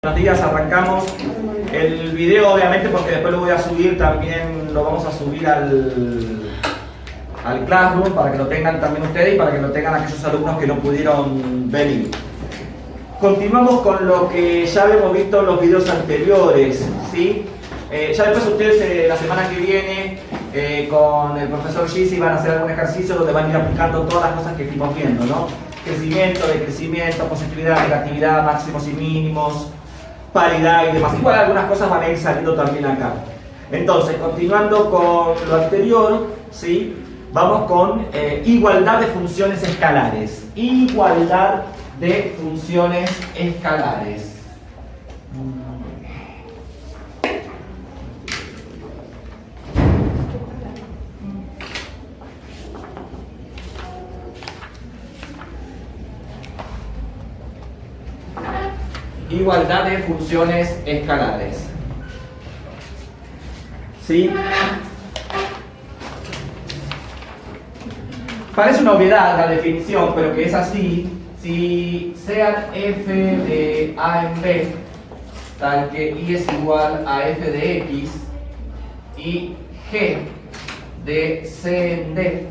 Buenos días, arrancamos el video obviamente porque después lo voy a subir, también lo vamos a subir al Classroom para que lo tengan también ustedes y para que lo tengan aquellos alumnos que no pudieron venir. Continuamos con lo que ya habíamos visto en los videos anteriores, ¿sí? Ya después ustedes la semana que viene con el profesor Gisi van a hacer algún ejercicio donde van a ir aplicando todas las cosas que fuimos viendo, ¿no? Crecimiento, decrecimiento, positividad, negatividad, máximos y mínimos, paridad y demás. Igual algunas cosas van a ir saliendo también acá. Entonces, continuando con lo anterior, ¿sí? Vamos con igualdad de funciones escalares. Igualdad de funciones escalares. Igualdad de funciones escalares. ¿Sí? Parece una obviedad la definición, pero que es así. Si sean f de a en b, tal que y es igual a f de x, y g de c en d,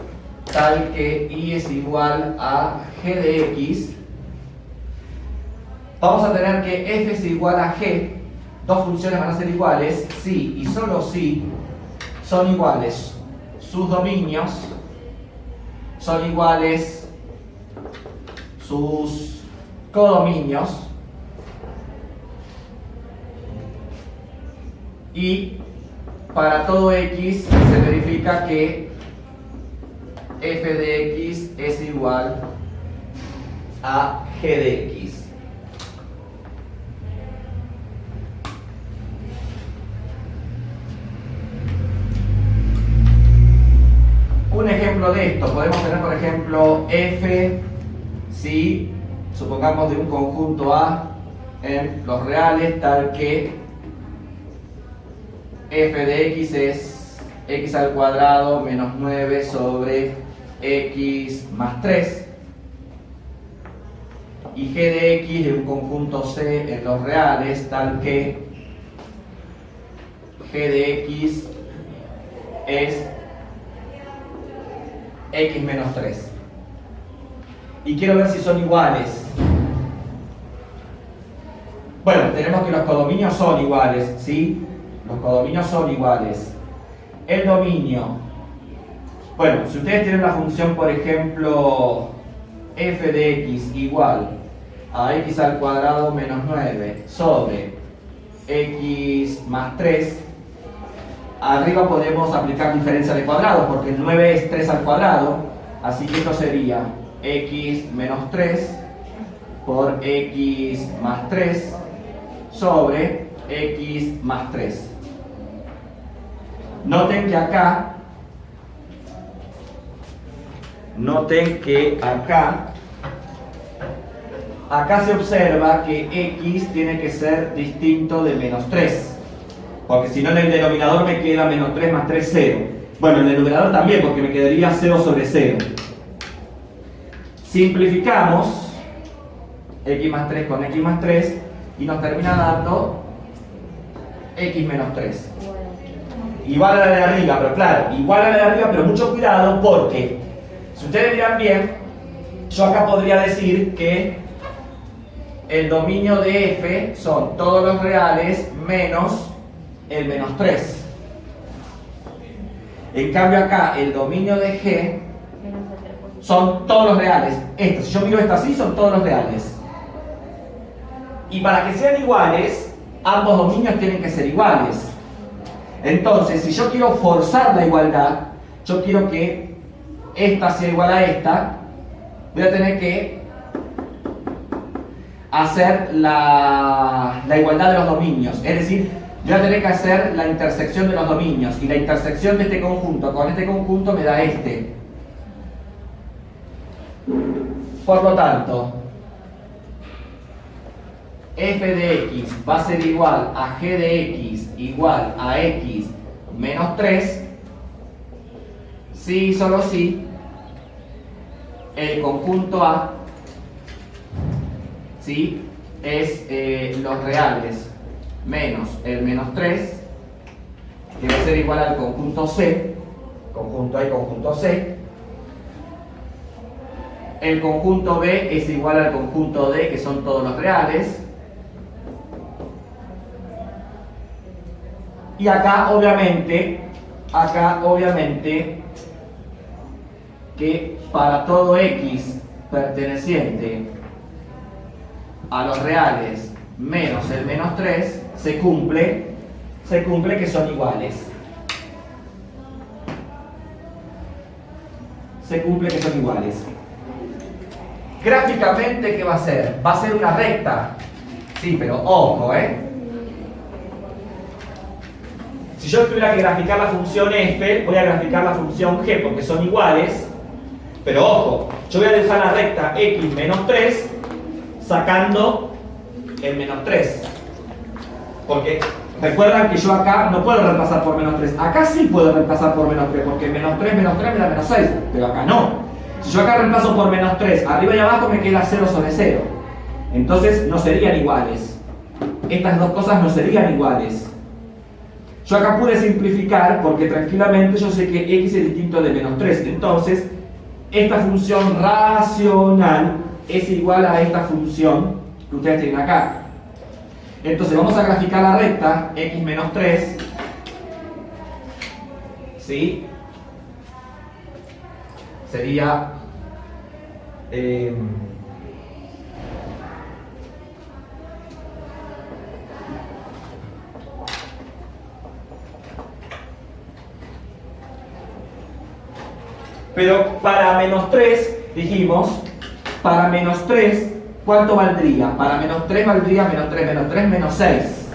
tal que y es igual a g de x, vamos a tener que f es igual a g, dos funciones van a ser iguales, si y solo si son iguales sus dominios, son iguales sus codominios, y para todo x se verifica que f de x es igual a g de x. Un ejemplo de esto, podemos tener por ejemplo f, si supongamos de un conjunto A en los reales, tal que f de x es x al cuadrado menos 9 sobre x más 3, y g de x de un conjunto C en los reales, tal que g de x es x menos 3. Y quiero ver si son iguales. Bueno, tenemos que los codominios son iguales, ¿sí? Los codominios son iguales. El dominio. Bueno, si ustedes tienen la función, por ejemplo, f de x igual a x al cuadrado menos 9 sobre x más 3, arriba podemos aplicar diferencia de cuadrados, porque el 9 es 3 al cuadrado, así que esto sería x menos 3 por x más 3 sobre x más 3. Noten que acá se observa que x tiene que ser distinto de menos 3. Porque si no en el denominador me queda menos 3 más 3, 0. Bueno, en el numerador también, porque me quedaría 0 sobre 0. Simplificamos x más 3 con x más 3 y nos termina dando x menos 3. Igual a la de arriba, pero claro, igual a la de arriba, pero mucho cuidado porque, si ustedes miran bien, yo acá podría decir que el dominio de f son todos los reales menos el menos 3. En cambio acá el dominio de g son todos los reales. Esto, si yo miro esto así, son todos los reales. Y para que sean iguales, ambos dominios tienen que ser iguales. Entonces, si yo quiero forzar la igualdad, yo quiero que esta sea igual a esta, voy a tener que hacer la igualdad de los dominios. Es decir, yo voy a tener que hacer la intersección de los dominios, y la intersección de este conjunto con este conjunto me da este. Por lo tanto, f de x va a ser igual a g de x igual a x menos 3 si y solo si el conjunto A, ¿sí?, es los reales menos el menos 3, que va a ser igual al conjunto C, conjunto A y conjunto C. El conjunto B es igual al conjunto D, que son todos los reales. Y acá obviamente, que para todo X perteneciente a los reales menos el menos 3, se cumple que son iguales. Se cumple que son iguales. Gráficamente, ¿qué va a ser? Va a ser una recta. Sí, pero ojo, Si yo tuviera que graficar la función f, voy a graficar la función g porque son iguales. Pero ojo, yo voy a dejar la recta x menos 3 sacando el menos 3. Porque recuerdan que yo acá no puedo reemplazar por menos 3. Acá sí puedo reemplazar por menos 3, porque menos 3 me da menos 6. Pero acá no. Si yo acá reemplazo por menos 3, arriba y abajo me queda 0 sobre 0. Entonces no serían iguales. Estas dos cosas no serían iguales. Yo acá pude simplificar porque tranquilamente yo sé que x es distinto de menos 3. Entonces, esta función racional es igual a esta función que ustedes tienen acá. Entonces vamos a graficar la recta x menos 3. ¿Sí? Sería pero para menos 3 dijimos, para menos 3, ¿cuánto valdría? Para menos 3 valdría menos 3, menos 6.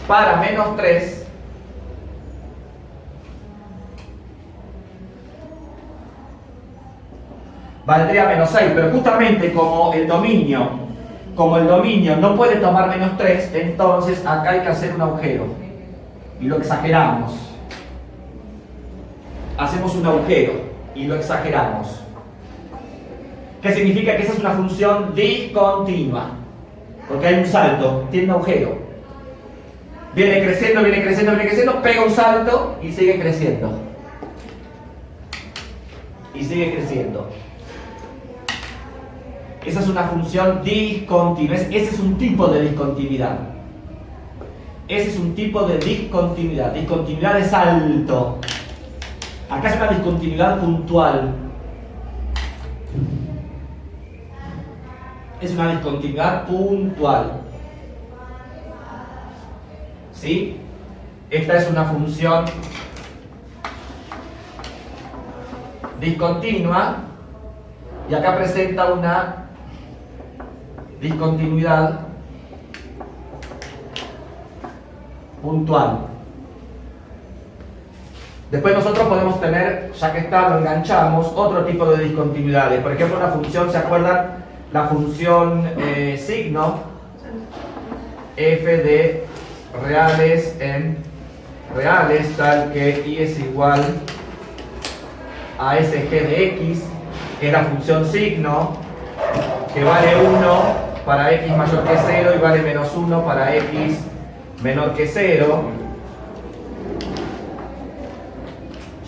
Para menos 3 valdría menos 6, pero justamente como el dominio no puede tomar menos 3, entonces acá hay que hacer un agujero. Y lo exageramos. Hacemos un agujero y lo exageramos. ¿Qué significa? Que esa es una función discontinua. Porque hay un salto, tiene un agujero. Viene creciendo, pega un salto y sigue creciendo. Y sigue creciendo. Esa es una función discontinua. Ese es un tipo de discontinuidad. Ese es un tipo de discontinuidad. Discontinuidad de salto. Acá es una discontinuidad puntual. Es una discontinuidad puntual. ¿Sí? Esta es una función discontinua y acá presenta una discontinuidad puntual. Después nosotros podemos tener, ya que está, lo enganchamos, otro tipo de discontinuidades. Por ejemplo, una función, ¿se acuerdan? La función signo f de reales en reales, tal que y es igual a sg de x, que es la función signo, que vale 1 para x mayor que 0 y vale menos 1 para x menor que 0.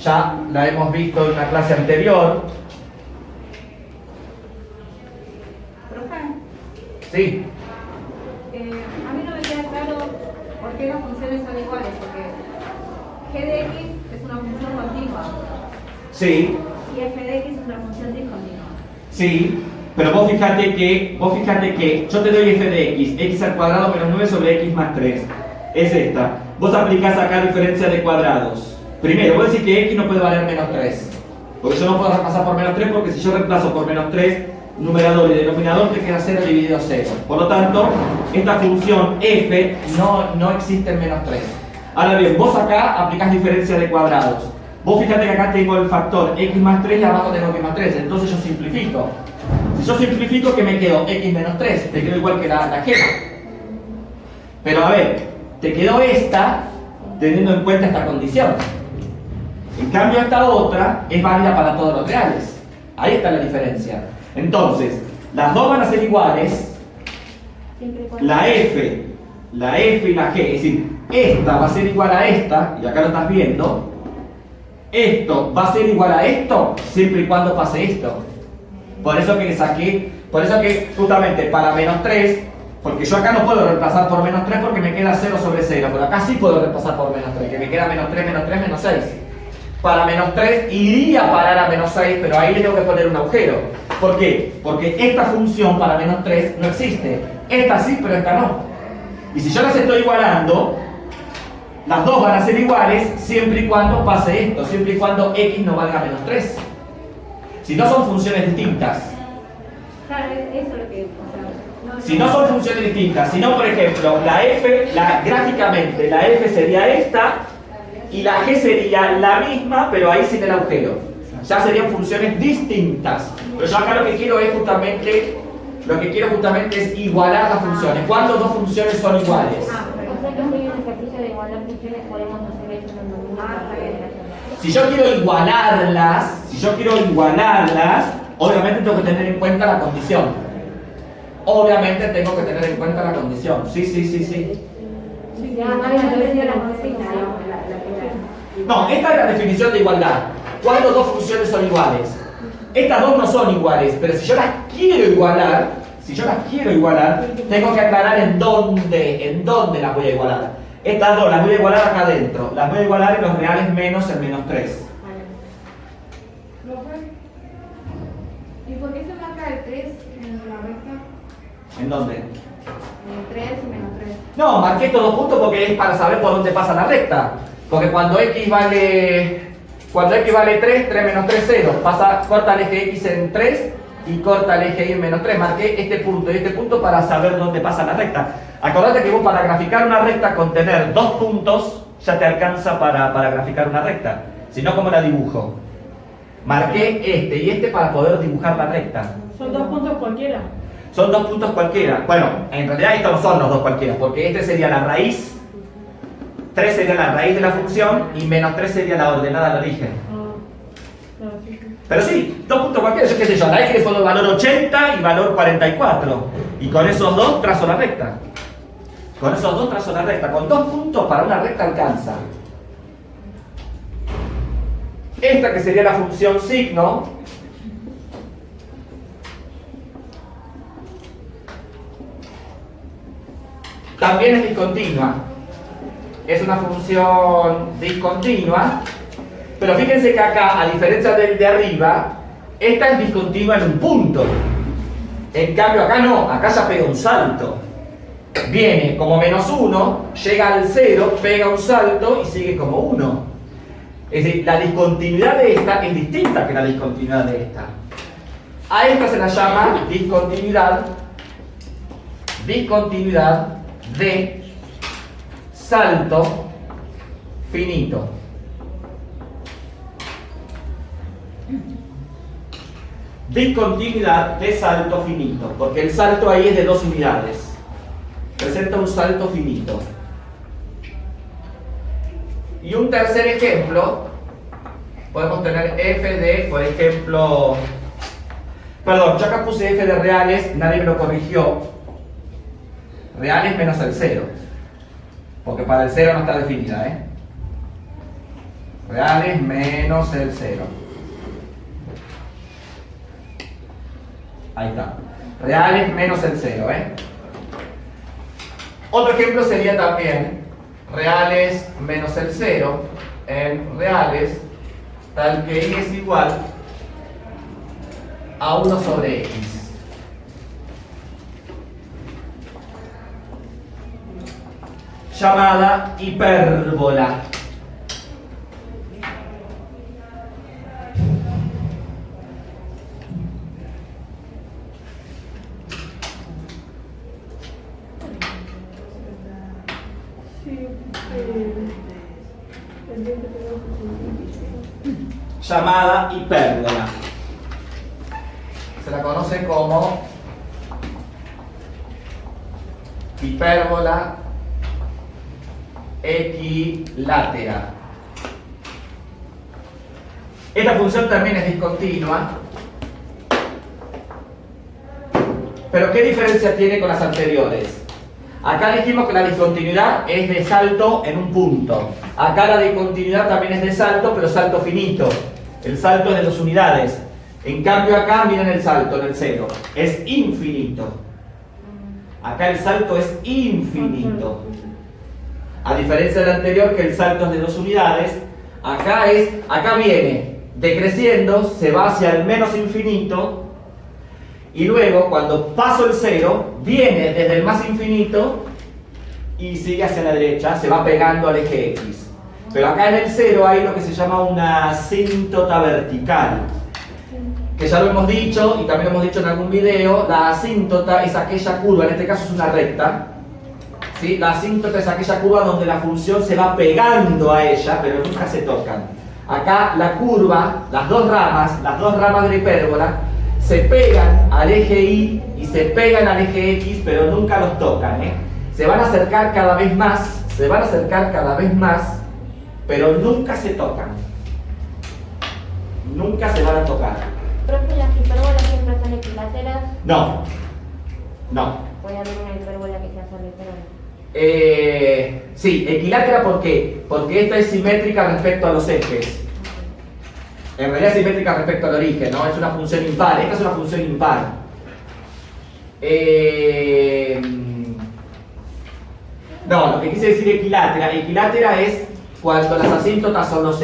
Ya la hemos visto en una clase anterior. ¿Profe? Sí. A mí no me queda claro por qué las funciones son iguales, porque g de x es una función continua. Sí. Y f de x es una función discontinua. Sí. Pero vos fíjate que yo te doy f de x al cuadrado menos 9 sobre x más 3. Es esta. Vos aplicás acá diferencia de cuadrados. Primero, voy a decir que x no puede valer menos 3. Porque yo no puedo reemplazar por menos 3, porque si yo reemplazo por menos 3, numerador y denominador te queda 0 dividido 0. Por lo tanto, esta función f no existe en menos 3. Ahora bien, vos acá aplicás diferencia de cuadrados. Vos fíjate que acá tengo el factor x más 3 y abajo tengo x más 3. Entonces yo simplifico. Si yo simplifico, ¿qué me quedo? X menos 3. Te quedo igual que la gema. Pero a ver, te quedó esta teniendo en cuenta esta condición. En cambio, esta otra es válida para todos los reales. Ahí está la diferencia. Entonces, las dos van a ser iguales, la F y la G, es decir, esta va a ser igual a esta, y acá lo estás viendo, esto va a ser igual a esto, siempre y cuando pase esto. Por eso que le saqué, por eso que justamente para menos 3, porque yo acá no puedo reemplazar por menos 3 porque me queda 0 sobre 0, pero acá sí puedo reemplazar por menos 3, que me queda menos 3, menos 6. Para menos 3 iría a parar a menos 6, pero ahí le tengo que poner un agujero. ¿Por qué? Porque esta función para menos 3 no existe. Esta sí, pero esta no. Y si yo las estoy igualando, las dos van a ser iguales siempre y cuando pase esto, siempre y cuando x no valga menos 3. Si no son funciones distintas. Claro, eso es lo que... O sea, Si no son funciones distintas, sino por ejemplo, la f, gráficamente, la f sería esta y la g sería la misma, pero ahí sin el agujero. Ya serían funciones distintas. Pero yo acá lo que quiero es justamente, es igualar las funciones. ¿Cuántas dos funciones son iguales? O sea que en el ejercicio de igualar funciones podemos hacer eso en el momento. Si yo quiero igualarlas, obviamente tengo que tener en cuenta la condición. Obviamente tengo que tener en cuenta la condición. Sí. Ya hay una versión la consigna, No, esta es la definición de igualdad. ¿Cuándo dos funciones son iguales? Estas dos no son iguales, pero si yo las quiero igualar, tengo que aclarar en dónde las voy a igualar. Estas dos las voy a igualar acá adentro. Las voy a igualar en los reales menos el menos 3. ¿Y por qué se marca el 3 en la recta? ¿En dónde? El 3 y menos 3. No, marqué estos dos puntos porque es para saber por dónde pasa la recta. Porque cuando x vale 3, 3 menos 3, 0. Corta el eje x en 3 y corta el eje y en menos 3. Marqué este punto y este punto para saber dónde pasa la recta. Acordate que vos para graficar una recta con tener dos puntos ya te alcanza para graficar una recta. Si no, ¿cómo la dibujo? Marqué este y este para poder dibujar la recta. Son 2 puntos cualquiera. Son dos puntos cualquiera. Bueno, en realidad estos no son los dos cualquiera, porque este sería la raíz, 3 sería la raíz de la función y menos 3 sería la ordenada del origen. Claro, sí. Pero sí, dos puntos cualquiera, yo qué sé yo, la x le pongo valor 80 y valor 44. Y con esos dos trazo la recta. Con dos puntos para una recta alcanza. Esta que sería la función signo, también es discontinua. Es una función discontinua, pero fíjense que acá, a diferencia del de arriba, esta es discontinua en un punto. En cambio acá no, acá ya pega un salto. Viene como menos 1, llega al 0, pega un salto y sigue como 1. Es decir, la discontinuidad de esta es distinta que la discontinuidad de esta. A esta se la llama discontinuidad de salto finito. Discontinuidad de salto finito, porque el salto ahí es de 2 unidades. Presenta un salto finito. Y un tercer ejemplo, podemos tener f de, por ejemplo, perdón, yo acá puse f de reales, nadie me lo corrigió. Reales menos el 0, porque para el 0 no está definida, ¿eh? Reales menos el 0. Ahí está. Reales menos el 0, ¿eh? Otro ejemplo sería también reales menos el 0 en reales, tal que y es igual a 1 sobre x. Llamada hipérbola. Llamada hipérbola. Se la conoce como hipérbola equilátera. Esta función también es discontinua. Pero ¿qué diferencia tiene con las anteriores? Acá dijimos que la discontinuidad es de salto en un punto. Acá la discontinuidad también es de salto, pero salto finito. El salto es de 2 unidades. En cambio acá, miren el salto en el 0. Es infinito. Acá el salto es infinito. A diferencia del anterior, que el salto es de 2 unidades, acá viene decreciendo, se va hacia el menos infinito, y luego cuando paso el 0, viene desde el más infinito y sigue hacia la derecha, se va pegando al eje X. Pero acá en el 0 hay lo que se llama una asíntota vertical, que ya lo hemos dicho y también lo hemos dicho en algún video. La asíntota es aquella curva, en este caso es una recta, ¿sí? La asíntota es aquella curva donde la función se va pegando a ella, pero nunca se tocan. Acá la curva, las dos ramas de la hipérbola, se pegan al eje Y y se pegan al eje X, pero nunca los tocan, ¿eh? Se van a acercar cada vez más, pero nunca se tocan. Nunca se van a tocar. Profe, ¿las hipérbolas siempre son equiláteras? No. Puede haber una hipérbola que sea solo hipérbola. Sí, equilátera, ¿por qué? Porque esta es simétrica respecto a los ejes. En realidad es simétrica respecto al origen, ¿no? Es una función impar. Esta es una función impar. No, lo que quise decir equilátera es cuando las asíntotas son los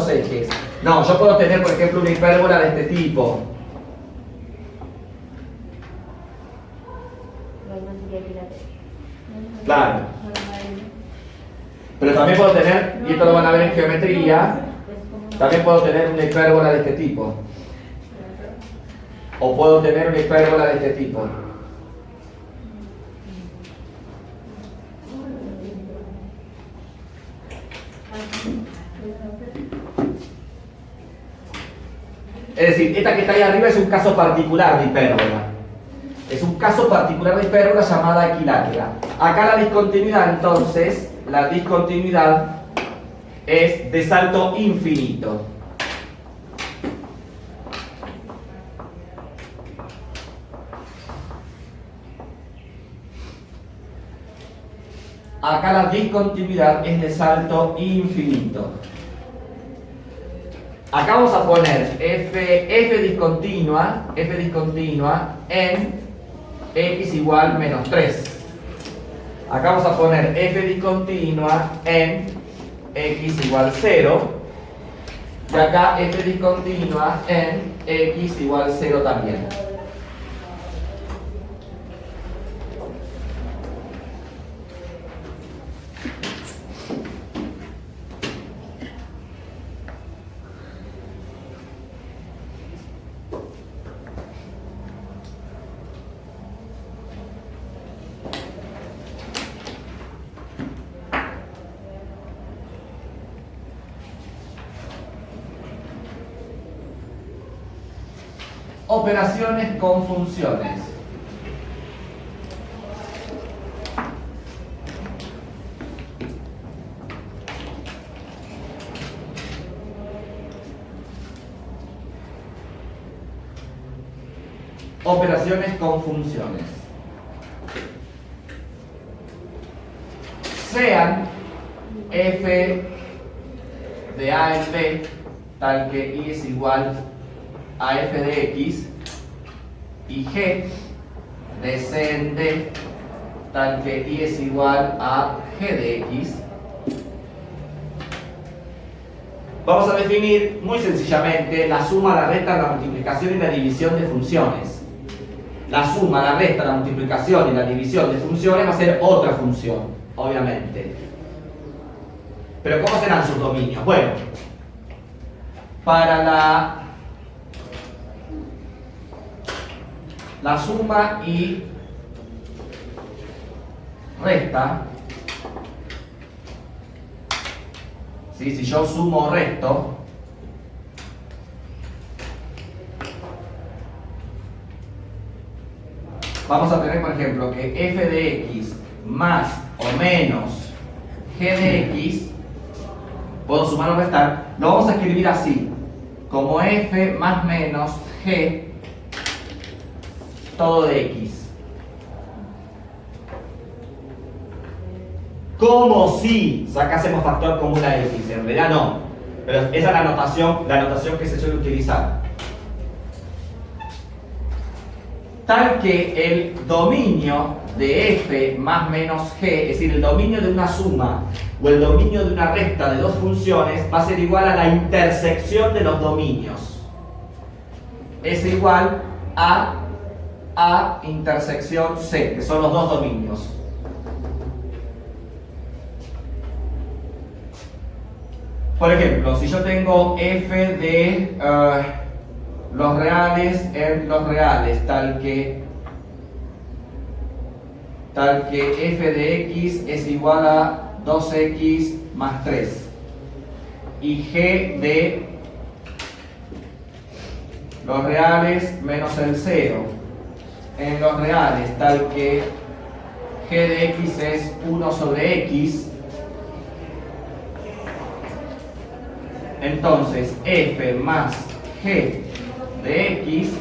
ejes. No, yo puedo tener, por ejemplo, una hipérbola de este tipo. No sería equilátera. Claro. Pero también puedo tener, y esto lo van a ver en geometría, también puedo tener una hipérbola de este tipo. O puedo tener una hipérbola de este tipo. Es decir, esta que está ahí arriba es un caso particular de hipérbola. Es un caso particular de hipérbola llamada equilátera. Acá la discontinuidad, entonces, es de salto infinito. Acá la discontinuidad es de salto infinito. Acá vamos a poner f discontinua en x igual menos 3. Acá vamos a poner f discontinua en x igual 0. Y acá f discontinua en x igual 0 también. Operaciones con funciones. Operaciones con funciones. Sean f de a en b tal que y es igual a f de x y g de c en d tal que y es igual a g de x. Vamos a definir muy sencillamente la suma, la resta, la multiplicación y la división de funciones. La suma, la resta, la multiplicación y la división de funciones va a ser otra función, obviamente. Pero ¿cómo serán sus dominios? Bueno, para la suma y resta, ¿sí? Si yo sumo o resto, vamos a tener, por ejemplo, que f de x más o menos g de x, puedo sumar o restar, lo vamos a escribir así, como f más menos g todo de x. Como si sacásemos factor común a x, en realidad no. Pero esa es la notación que se suele utilizar. Tal que el dominio de f más menos g, es decir, el dominio de una suma o el dominio de una recta de dos funciones va a ser igual a la intersección de los dominios. Es igual a intersección c, que son los dos dominios. Por ejemplo, si yo tengo f de los reales en los reales, tal que f de x es igual a 2x más 3 y g de los reales menos el 0 en los reales, tal que g de x es 1 sobre x. Entonces f más g de x,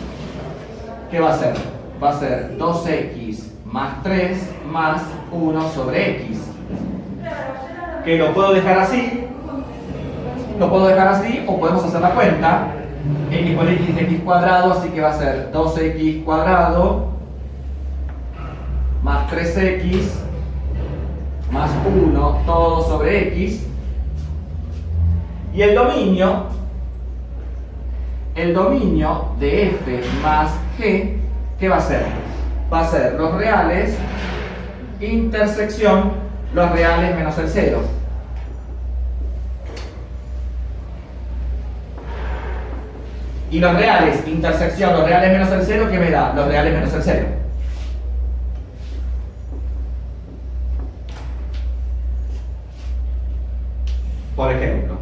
¿qué va a ser? Va a ser 2x más 3 más 1 sobre x. Que lo puedo dejar así. Lo puedo dejar así o podemos hacer la cuenta. X por x de x cuadrado, así que va a ser 2x cuadrado más 3x más 1 todo sobre x. Y el dominio de f más g, ¿qué va a ser? Va a ser los reales intersección los reales menos el 0. Y los reales intersección los reales menos el 0, ¿qué me da? Los reales menos el 0. Por ejemplo,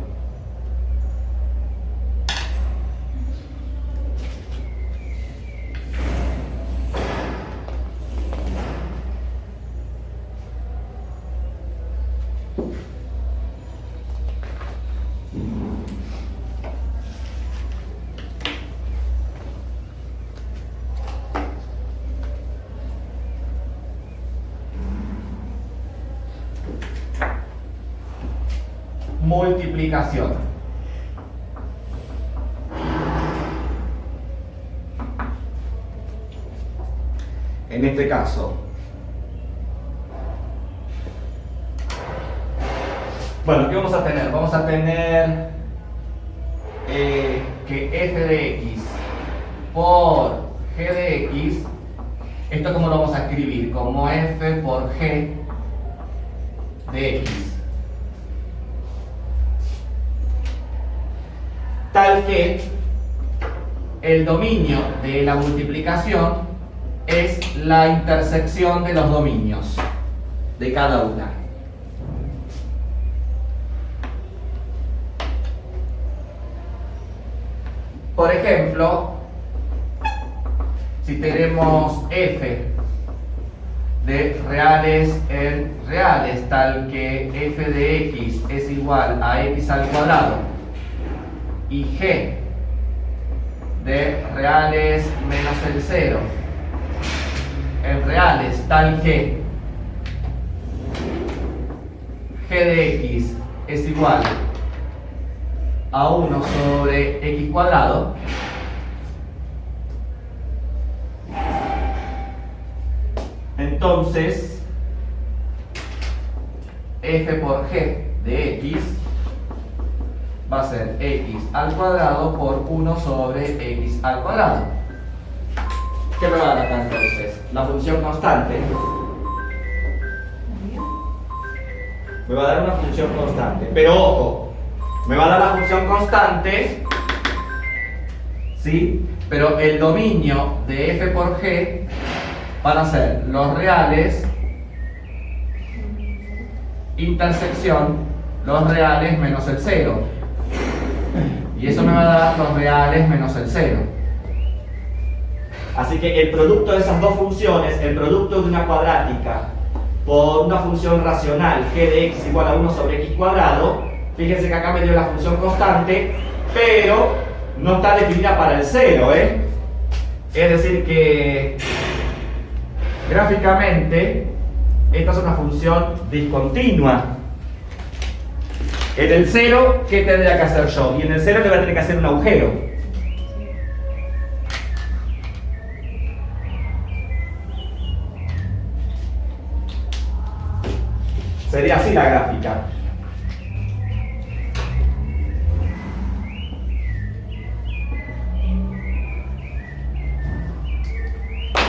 multiplicación. En este caso, bueno, ¿qué vamos a tener? Vamos a tener que f de x por g de x, esto como lo vamos a escribir, como f por g de x. Tal que el dominio de la multiplicación es la intersección de los dominios de cada una. Por ejemplo, si tenemos f de reales en reales, tal que f de x es igual a x al cuadrado, y g de reales menos el 0 en reales, tal que g de x es igual a 1 sobre x cuadrado, entonces f por g de x va a ser x al cuadrado por 1 sobre x al cuadrado. ¿Qué me va a dar acá entonces? La función constante. Me va a dar una función constante. Pero ojo, me va a dar la función constante, ¿sí? Pero el dominio de f por g van a ser los reales intersección los reales menos el 0. Y eso me va a dar los reales menos el 0. Así que el producto de esas dos funciones, el producto de una cuadrática por una función racional g de x igual a 1 sobre x cuadrado, fíjense que acá me dio la función constante, pero no está definida para el 0, Es decir que gráficamente esta es una función discontinua. En el 0, ¿qué tendría que hacer yo? Y en el 0 le voy a tener que hacer un agujero. Sería así la gráfica.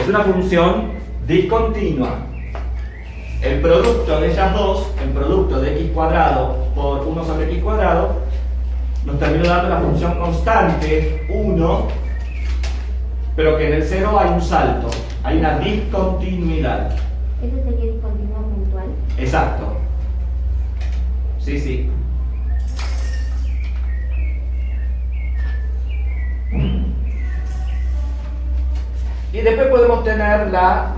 Es una función discontinua. El producto de ellas dos, el producto de x cuadrado por 1 sobre x cuadrado, nos terminó dando la función constante 1, pero que en el 0 hay un salto, hay una discontinuidad. ¿Eso sería discontinuo puntual? Exacto. Sí, sí. Y después podemos tener la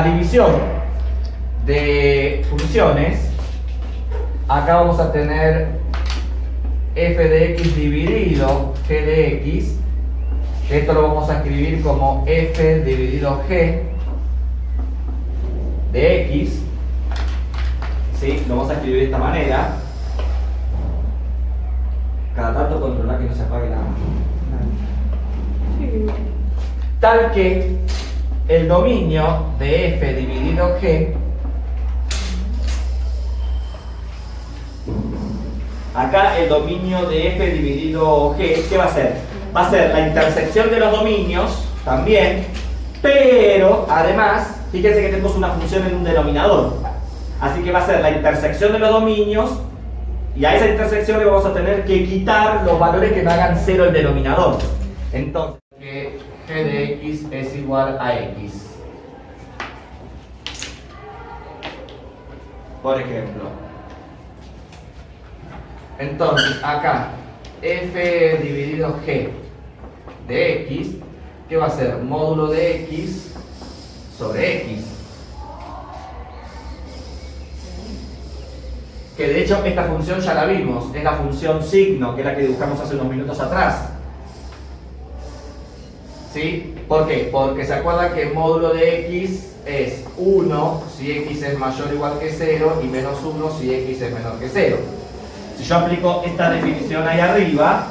división de funciones. Acá vamos a tener f de x dividido g de x. Esto lo vamos a escribir como f dividido g de x. ¿Sí? Lo vamos a escribir de esta manera. Cada tanto controlar que no se apague la... Sí. Tal que el dominio de f dividido g, acá el dominio de f dividido g, ¿qué va a ser? Va a ser la intersección de los dominios también, pero además, fíjense que tenemos una función en un denominador, así que va a ser la intersección de los dominios, y a esa intersección le vamos a tener que quitar los valores que me hagan 0 el denominador. Entonces, que g de x es igual a x. Por ejemplo. Entonces, acá, f dividido g de x, ¿qué va a ser? Módulo de x sobre x. Que de hecho esta función ya la vimos, es la función signo, que es la que dibujamos hace unos minutos atrás. ¿Sí? ¿Por qué? Porque se acuerdan que el módulo de x es 1 si x es mayor o igual que 0 y menos 1 si x es menor que 0. Si yo aplico esta definición ahí arriba,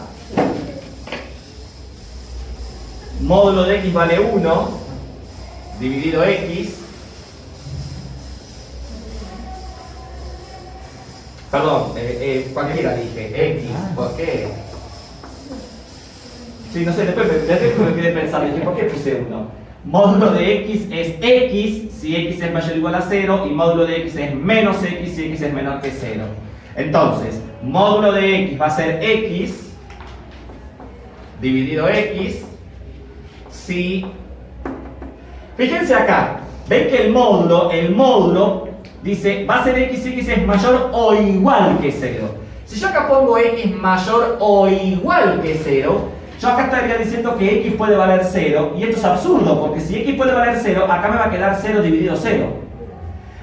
módulo de x vale 1 dividido x. Perdón, cualquiera dije, x, ¿por qué? Sí, no sé, después me quedé pensando, dije, ¿por qué puse 1? Módulo de x es x si x es mayor o igual a 0 y módulo de x es menos x si x es menor que 0. Entonces, módulo de x va a ser x dividido x si... Fíjense acá, ven que el módulo dice, va a ser x si x es mayor o igual que 0. Si yo acá pongo x mayor o igual que 0, yo acá estaría diciendo que x puede valer 0, y esto es absurdo, porque si x puede valer 0, acá me va a quedar 0 dividido 0.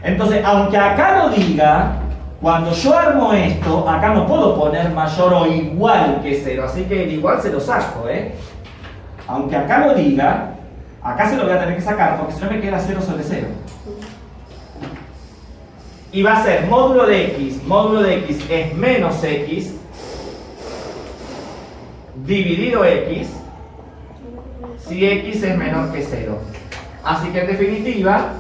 Entonces, aunque acá lo diga, cuando yo armo esto, acá no puedo poner mayor o igual que 0, así que el igual se lo saco, Aunque acá lo diga, acá se lo voy a tener que sacar, porque si no me queda 0 sobre 0. Y va a ser módulo de x es menos x dividido x si x es menor que 0. Así que en definitiva,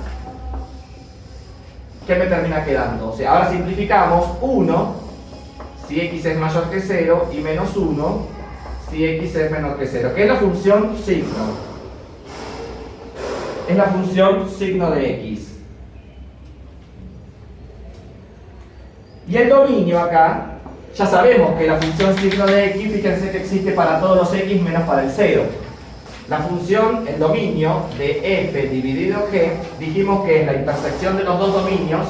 ¿qué me termina quedando? O sea, ahora simplificamos 1 si x es mayor que 0 y menos 1 si x es menor que 0, que es la función signo. Es la función signo de x. Y el dominio acá, ya sabemos que la función signo de x, fíjense que existe para todos los x menos para el 0. La función, el dominio de f dividido g, dijimos que es la intersección de los dos dominios,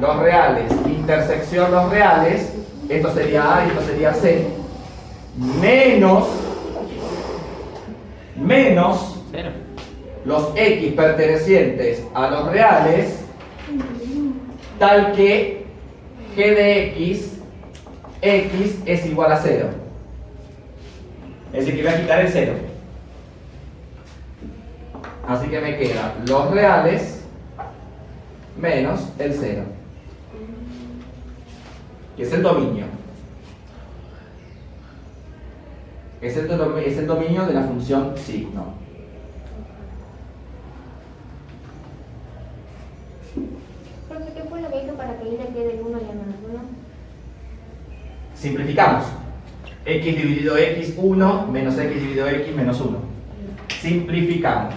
los reales, intersección los reales, esto sería a y esto sería c, menos los x pertenecientes a los reales, tal que g de x x es igual a 0. Es decir, que voy a quitar el 0. Así que me quedan los reales menos el 0, que es el dominio. Es el dominio de la función signo. Profe, ¿qué fue lo que hizo para que y le quede el 1 y el menos 1? Simplificamos. X dividido x, 1, menos x dividido x, menos 1. Simplificamos.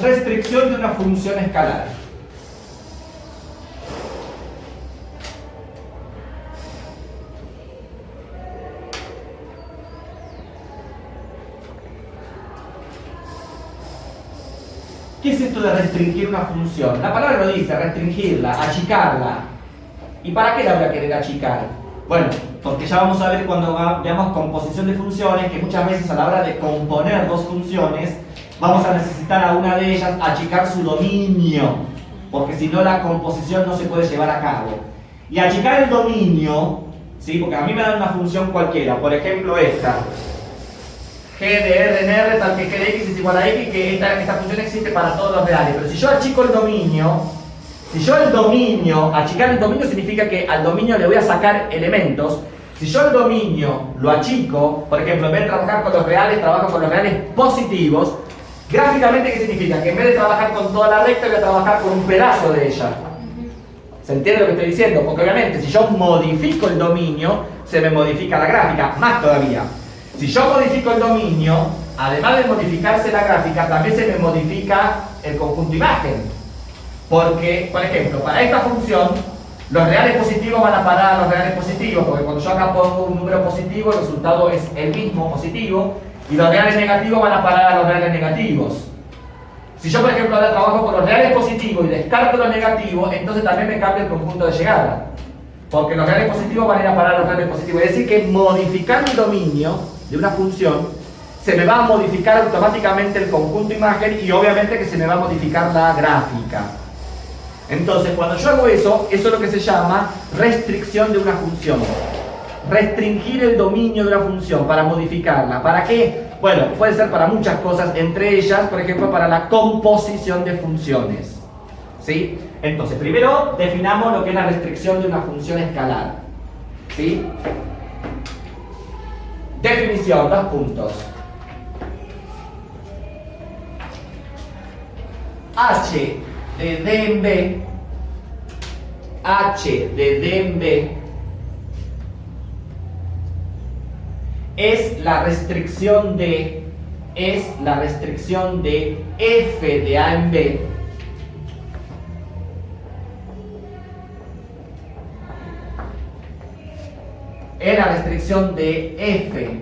Restricción de una función escalar. ¿Qué es esto de restringir una función? La palabra lo dice, restringirla, achicarla. ¿Y para qué la voy a querer achicar? Bueno, porque ya vamos a ver cuando veamos composición de funciones que muchas veces a la hora de componer dos funciones vamos a necesitar a una de ellas achicar su dominio, porque si no la composición no se puede llevar a cabo. Y achicar el dominio, ¿sí? Porque a mí me dan una función cualquiera, por ejemplo esta, g de r en r tal que g de x es igual a x, que esta función existe para todos los reales. Pero si yo achico el dominio, achicar el dominio significa que al dominio le voy a sacar elementos. Si yo el dominio lo achico, por ejemplo, en vez de trabajar con los reales, trabajo con los reales positivos. Gráficamente, ¿qué significa? Que en vez de trabajar con toda la recta, voy a trabajar con un pedazo de ella. ¿Se entiende lo que estoy diciendo? Porque obviamente, si yo modifico el dominio, se me modifica la gráfica, más todavía. Si yo modifico el dominio, además de modificarse la gráfica, también se me modifica el conjunto imagen. Porque, por ejemplo, para esta función, los reales positivos van a parar a los reales positivos, porque cuando yo acá pongo un número positivo, el resultado es el mismo, positivo. Y los reales negativos van a parar a los reales negativos. Si yo, por ejemplo, ahora trabajo con los reales positivos y descarto los negativos, entonces también me cambia el conjunto de llegada. Porque los reales positivos van a ir a parar a los reales positivos. Es decir, que modificando el dominio de una función, se me va a modificar automáticamente el conjunto imagen y obviamente que se me va a modificar la gráfica. Entonces, cuando yo hago eso es lo que se llama restricción de una función. Restringir el dominio de una función para modificarla. ¿Para qué? Bueno, puede ser para muchas cosas, entre ellas, por ejemplo, para la composición de funciones. ¿Sí? Entonces, primero definamos lo que es la restricción de una función escalar. ¿Sí? Definición, 2 puntos. H de D en B, H de D en B, es la restricción de f de A en B es la restricción de f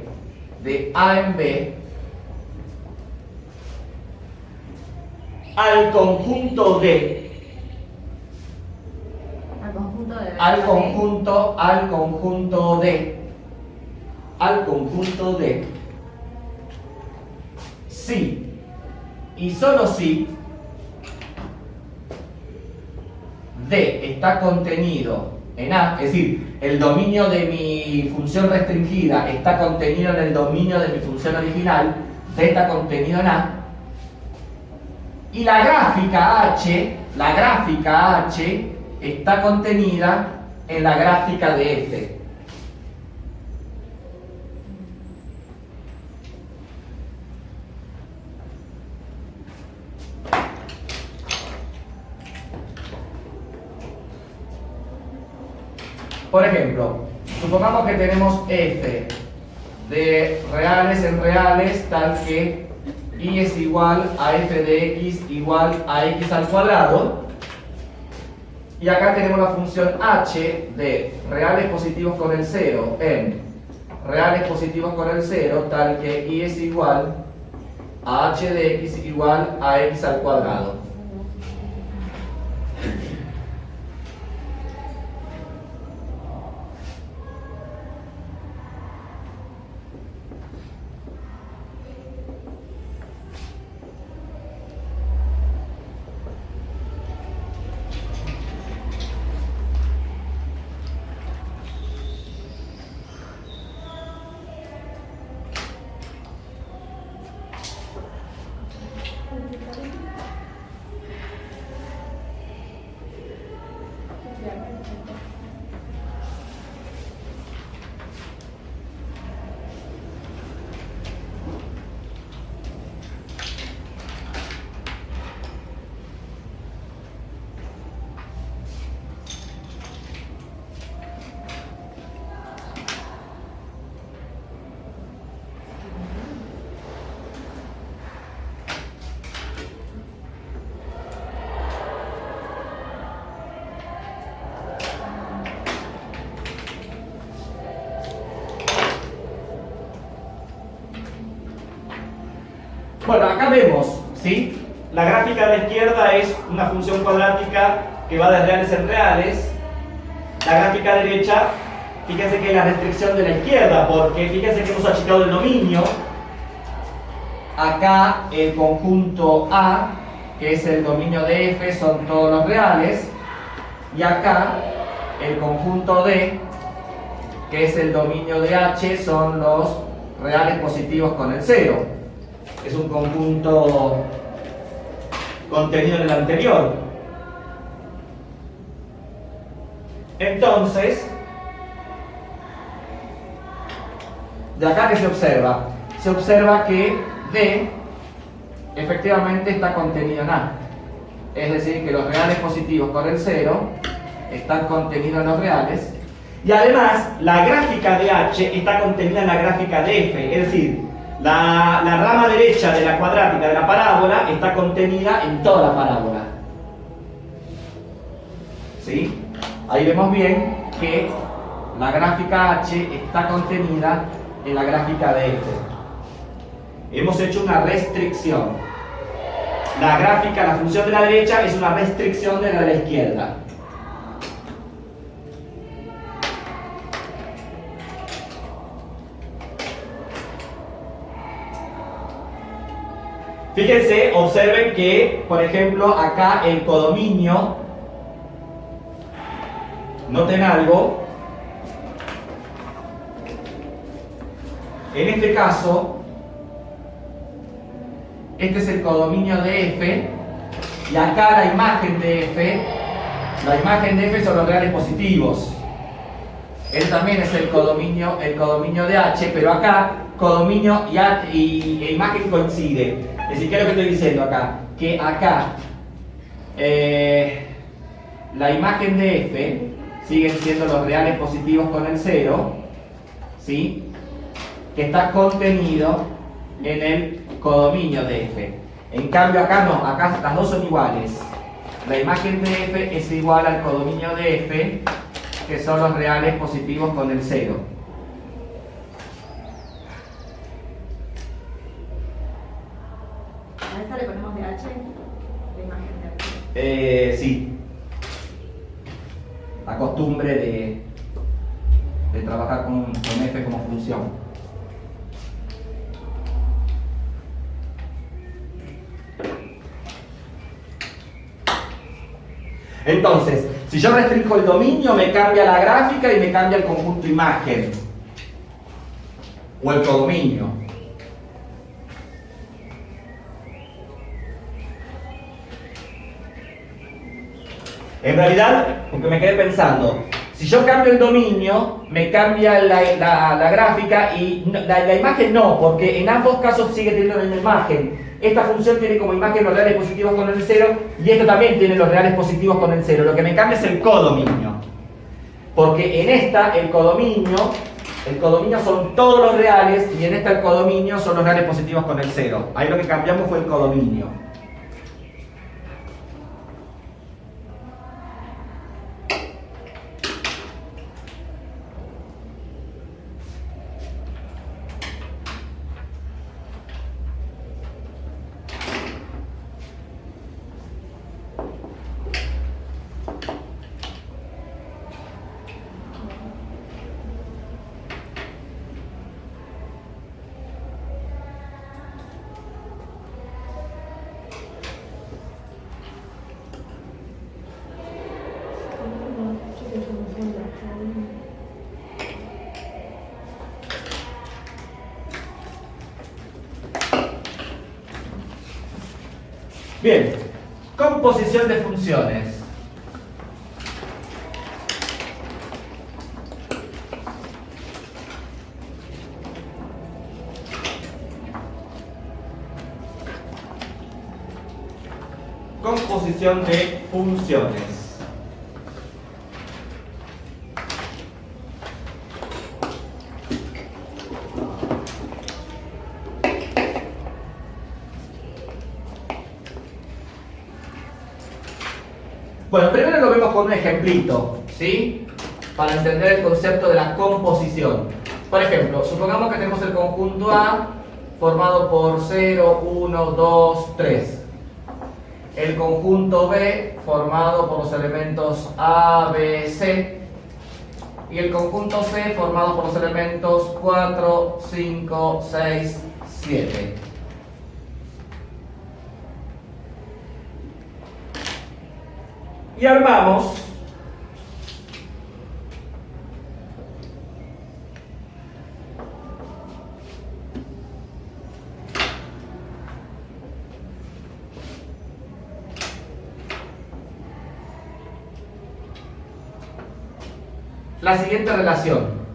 de A en B al conjunto de si y solo si D está contenido en A, es decir, el dominio de mi función restringida está contenido en el dominio de mi función original, D está contenido en A, y la gráfica H está contenida en la gráfica de F. Por ejemplo, supongamos que tenemos F de reales en reales tal que y es igual a f de x igual a x al cuadrado, y acá tenemos la función h de reales positivos con el 0 en reales positivos con el 0 tal que y es igual a h de x igual a x al cuadrado. Bueno, acá vemos, ¿sí? La gráfica de la izquierda es una función cuadrática que va de reales en reales. La gráfica derecha, fíjense que es la restricción de la izquierda, porque fíjense que hemos achicado el dominio. Acá el conjunto A, que es el dominio de F, son todos los reales. Y acá el conjunto D, que es el dominio de H, son los reales positivos con el 0. Es un conjunto contenido en el anterior. Entonces, de acá, ¿qué se observa? Se observa que D efectivamente está contenido en A. Es decir, que los reales positivos con el 0 están contenidos en los reales. Y además, la gráfica de H está contenida en la gráfica de F. Es decir, la rama derecha de la cuadrática de la parábola está contenida en toda la parábola. ¿Sí? Ahí vemos bien que la gráfica H está contenida en la gráfica de F. Hemos hecho una restricción. La gráfica, la función de la derecha es una restricción de la de la izquierda. Fíjense, observen que, por ejemplo, acá el codominio, noten algo, en este caso, este es el codominio de F, y acá la imagen de F son los reales positivos. Él también es el codominio de H, pero acá codominio y imagen coincide. Es decir, ¿qué es lo que estoy diciendo acá? Que acá la imagen de F siguen siendo los reales positivos con el 0, ¿sí? Que está contenido en el codominio de F. En cambio acá no, acá las dos son iguales. La imagen de F es igual al codominio de F, que son los reales positivos con el 0. ¿A esa le ponemos de H? La imagen de H. Sí. La costumbre de trabajar con F como función. Entonces, si yo restringo el dominio, me cambia la gráfica y me cambia el conjunto imagen. O el codominio. En realidad, porque me quedé pensando, si yo cambio el dominio, me cambia la gráfica y la imagen no, porque en ambos casos sigue teniendo la misma imagen. Esta función tiene como imagen los reales positivos con el 0 y esto también tiene los reales positivos con el 0. Lo que me cambia es el codominio. Porque en esta el codominio son todos los reales y en esta el codominio son los reales positivos con el 0. Ahí lo que cambiamos fue el codominio. Bien, composición de funciones. Composición de funciones. Bueno, primero lo vemos con un ejemplito, ¿sí? Para entender el concepto de la composición. Por ejemplo, supongamos que tenemos el conjunto A formado por 0, 1, 2, 3. El conjunto B formado por los elementos A, B, C. Y el conjunto C formado por los elementos 4, 5, 6, 7. Y armamos la siguiente relación.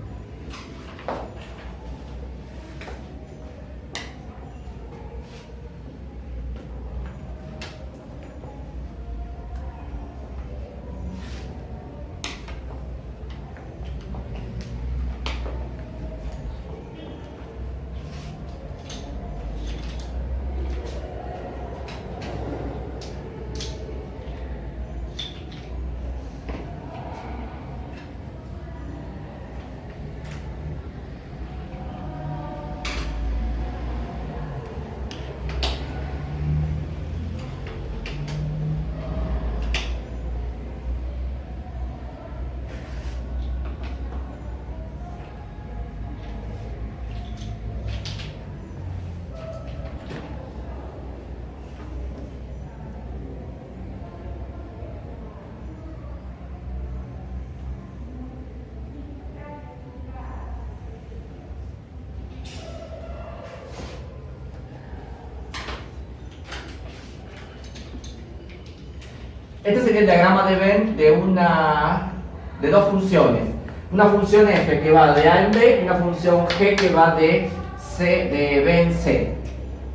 Este sería el diagrama de Venn de dos funciones. Una función f que va de A en B y una función g que va de B en C.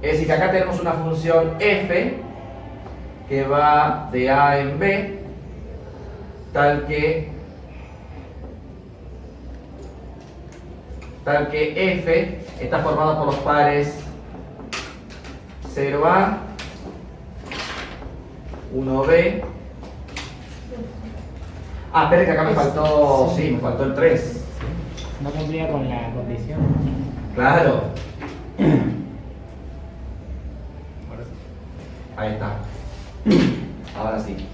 Es decir, que acá tenemos una función f que va de A en B, tal que f está formada por los pares 0A, 1B. Ah, espera que acá me faltó, sí, me faltó el 3. No cumplía con la condición. Claro. Ahí está. Ahora sí.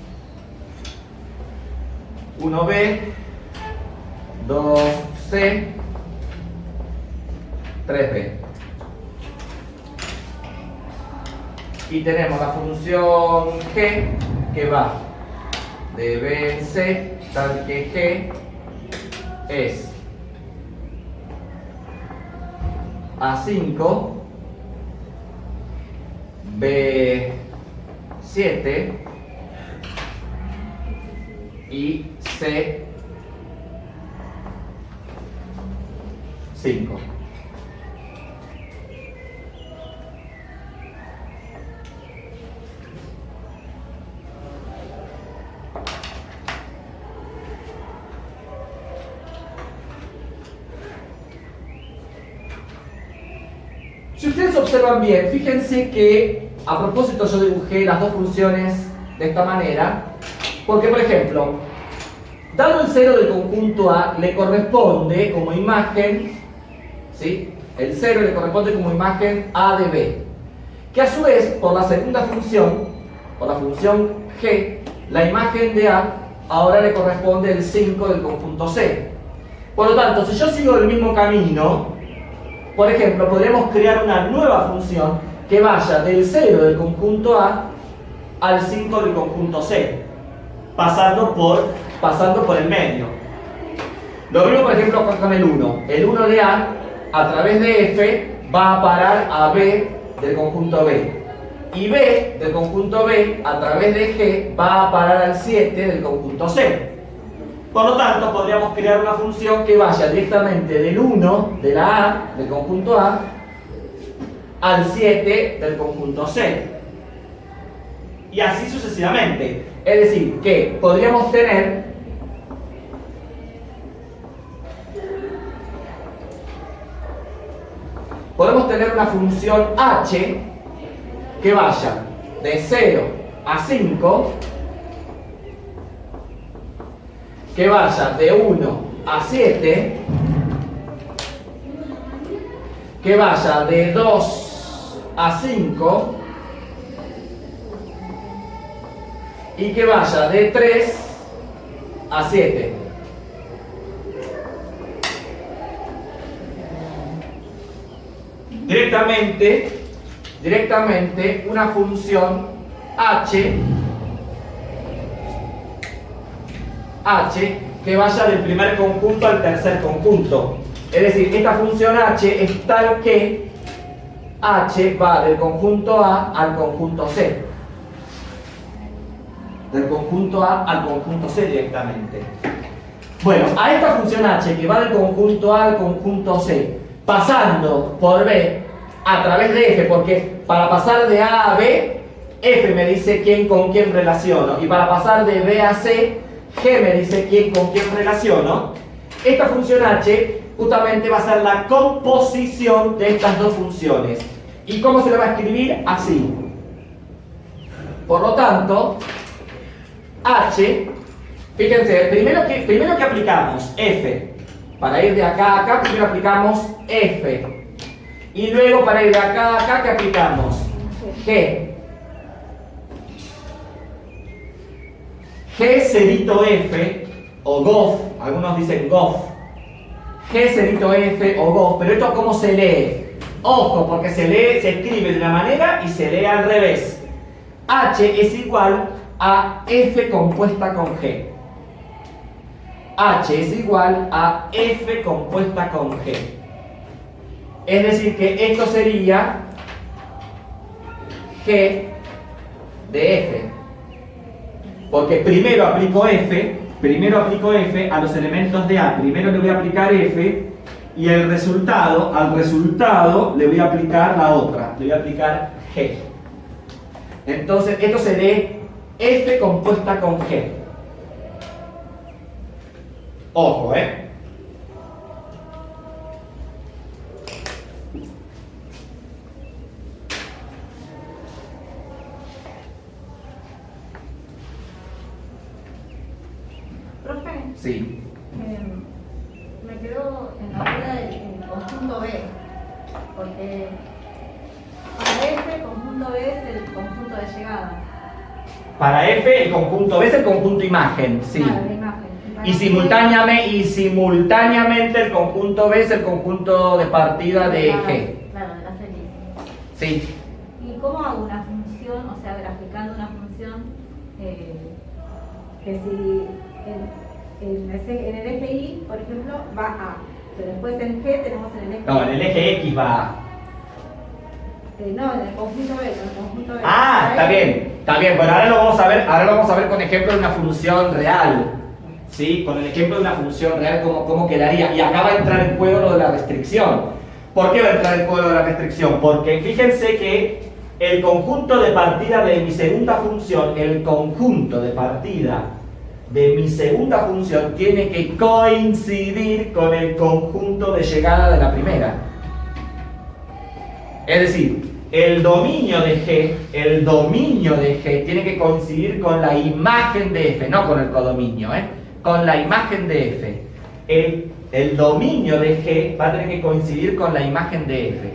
1B, 2C, 3B. Y tenemos la función g que va de B en C, tal que G es A5, B7 y C5. Si ustedes observan bien, fíjense que a propósito yo dibujé las dos funciones de esta manera, porque por ejemplo, dado el 0 del conjunto A, le corresponde como imagen, ¿sí? El 0 le corresponde como imagen A de B, que a su vez, por la segunda función, por la función G, la imagen de A ahora le corresponde el 5 del conjunto C. Por lo tanto, si yo sigo el mismo camino, por ejemplo, podríamos crear una nueva función que vaya del 0 del conjunto A al 5 del conjunto C, pasando por el medio. Lo mismo, por ejemplo, con el 1. El 1 de A través de F va a parar a B del conjunto B. Y B del conjunto B a través de G va a parar al 7 del conjunto C. Por lo tanto, podríamos crear una función que vaya directamente del 1 de la A, del conjunto A, al 7 del conjunto C. Y así sucesivamente. Es decir, que podríamos tener una función h que vaya de 0 a 5, que vaya de 1 a 7, que vaya de 2 a 5 y que vaya de 3 a 7. Directamente una función h que vaya del primer conjunto al tercer conjunto. Es decir, esta función h es tal que h va del conjunto A al conjunto C. Del conjunto A al conjunto C directamente. Bueno, a esta función h que va del conjunto A al conjunto C, pasando por B a través de F, porque para pasar de A a B, F me dice con quién relaciono, y para pasar de B a C, G me dice con quién relaciono. Esta función h justamente va a ser la composición de estas dos funciones. ¿Y cómo se le va a escribir? Así. Por lo tanto, h, fíjense, primero que aplicamos f, para ir de acá a acá, primero aplicamos f. Y luego para ir de acá a acá, ¿qué aplicamos? G. G cerito F o GOF, algunos dicen GOF. G cerito F o GOF, pero esto ¿cómo se lee? Ojo, porque se escribe de una manera y se lee al revés. H es igual a F compuesta con G. H es igual a F compuesta con G. Es decir, que esto sería G de F. Porque primero aplico F a los elementos de A. Primero le voy a aplicar F y al resultado le voy a aplicar la otra. Le voy a aplicar G. Entonces, esto se lee F compuesta con G. Ojo, Profe, Sí. me quedo en la duda del conjunto B, porque para F, conjunto B es el conjunto de llegada. Para F, el conjunto B es el conjunto imagen, sí. Claro, la imagen. Y simultáneamente el conjunto B es el conjunto de partida de G. Claro, de la serie. Sí. ¿Y cómo hago una función, o sea, graficando una función que si en el eje Y, por ejemplo, va A, pero después en G tenemos en el eje No, en el eje X va. no, en el conjunto B, en el conjunto B. Ah, está bien, está bien. Bueno, ahora lo vamos a ver con ejemplo de una función real. ¿Sí? Con el ejemplo de una función real, cómo quedaría. Y acá va a entrar en juego lo de la restricción. ¿Por qué va a entrar en juego lo de la restricción? Porque fíjense que el conjunto de partida de mi segunda función, tiene que coincidir con el conjunto de llegada de la primera. Es decir, el dominio de G tiene que coincidir con la imagen de F, no con el codominio, con la imagen de F. El dominio de G va a tener que coincidir con la imagen de F.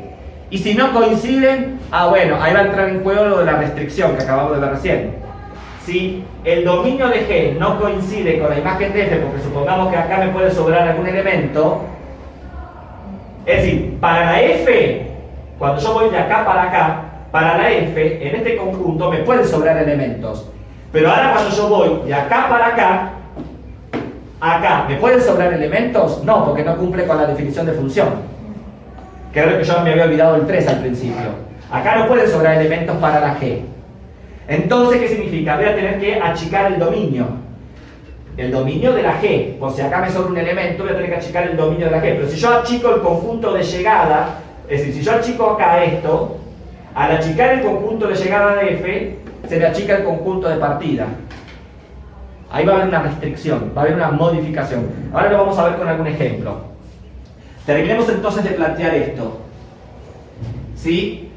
Y si no coinciden, bueno, ahí va a entrar en juego lo de la restricción que acabamos de ver recién. Si el dominio de G no coincide con la imagen de F, porque supongamos que acá me puede sobrar algún elemento, es decir, para la F, cuando yo voy de acá, para la F, en este conjunto me pueden sobrar elementos. Pero ahora cuando yo voy de acá para acá, ¿me pueden sobrar elementos? No, porque no cumple con la definición de función. Creo que yo me había olvidado el 3 al principio. Acá no pueden sobrar elementos para la G. Entonces, ¿qué significa? Voy a tener que achicar el dominio. El dominio de la G. O sea, acá me sobra un elemento, voy a tener que achicar el dominio de la G. Pero si yo achico el conjunto de llegada, es decir, si yo achico acá esto, al achicar el conjunto de llegada de F, se le achica el conjunto de partida. Ahí va a haber una restricción, va a haber una modificación. Ahora lo vamos a ver con algún ejemplo. Terminemos entonces de plantear esto. ¿Sí?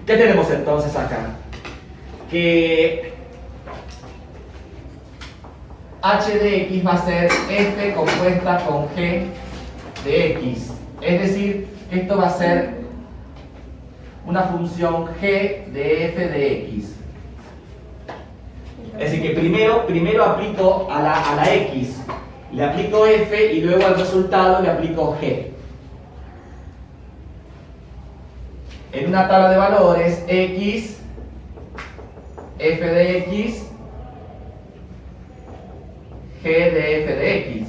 ¿Qué tenemos entonces acá? Que h de x va a ser f compuesta con g de x. Es decir, que esto va a ser una función g de f de x. Es decir, que primero aplico a la x, le aplico f y luego al resultado le aplico g. En una tabla de valores, x, f de x, g de f de x.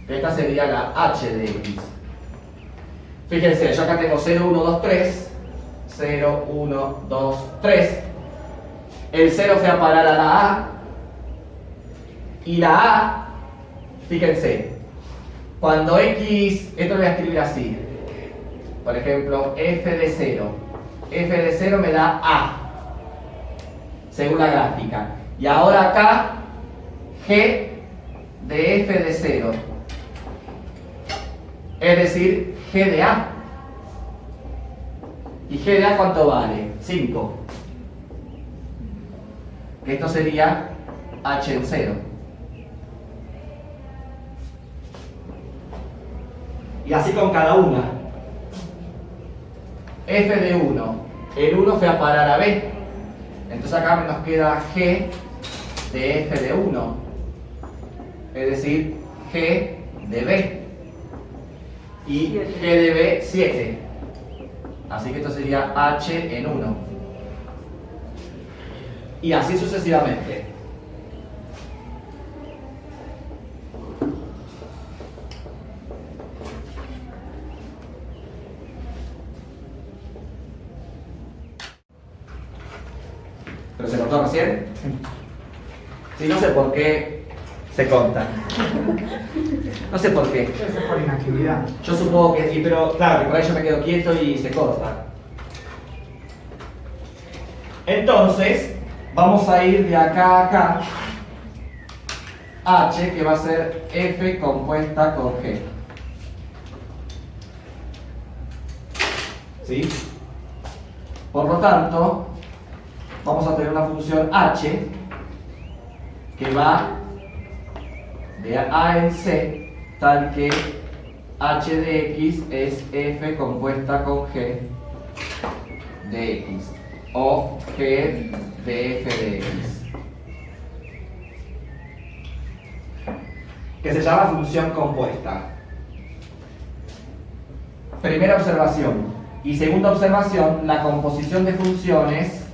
Esta sería la h de x. Fíjense, yo acá tengo 0, 1, 2, 3. 0, 1, 2, 3. El 0 fue a parar a la A. Y la A, fíjense, cuando x, esto lo voy a escribir así. Por ejemplo, f de 0. F de 0 me da A, según la gráfica. Y ahora acá, g de f de 0. Es decir, g de A. ¿Y g de A cuánto vale? 5. Esto sería h en 0. Y así con cada una. F de 1. El 1 fue a parar a B. Entonces acá nos queda g de f de 1. Es decir, g de B. Y g de B, 7. Así que esto sería h en 1. Y así sucesivamente. ¿Pero se cortó recién? Sí, no sé por qué se corta. No sé por qué. Eso es por inactividad. Yo supongo que sí, pero claro, que por ahí yo me quedo quieto y se corta. Entonces, vamos a ir de acá a acá. H, que va a ser f compuesta con g. ¿Sí? Por lo tanto, vamos a tener una función h que va de A en C, tal que h de x es f compuesta con g de x, o g de f de x, que se llama función compuesta. Primera observación: Y segunda observación, la composición de funciones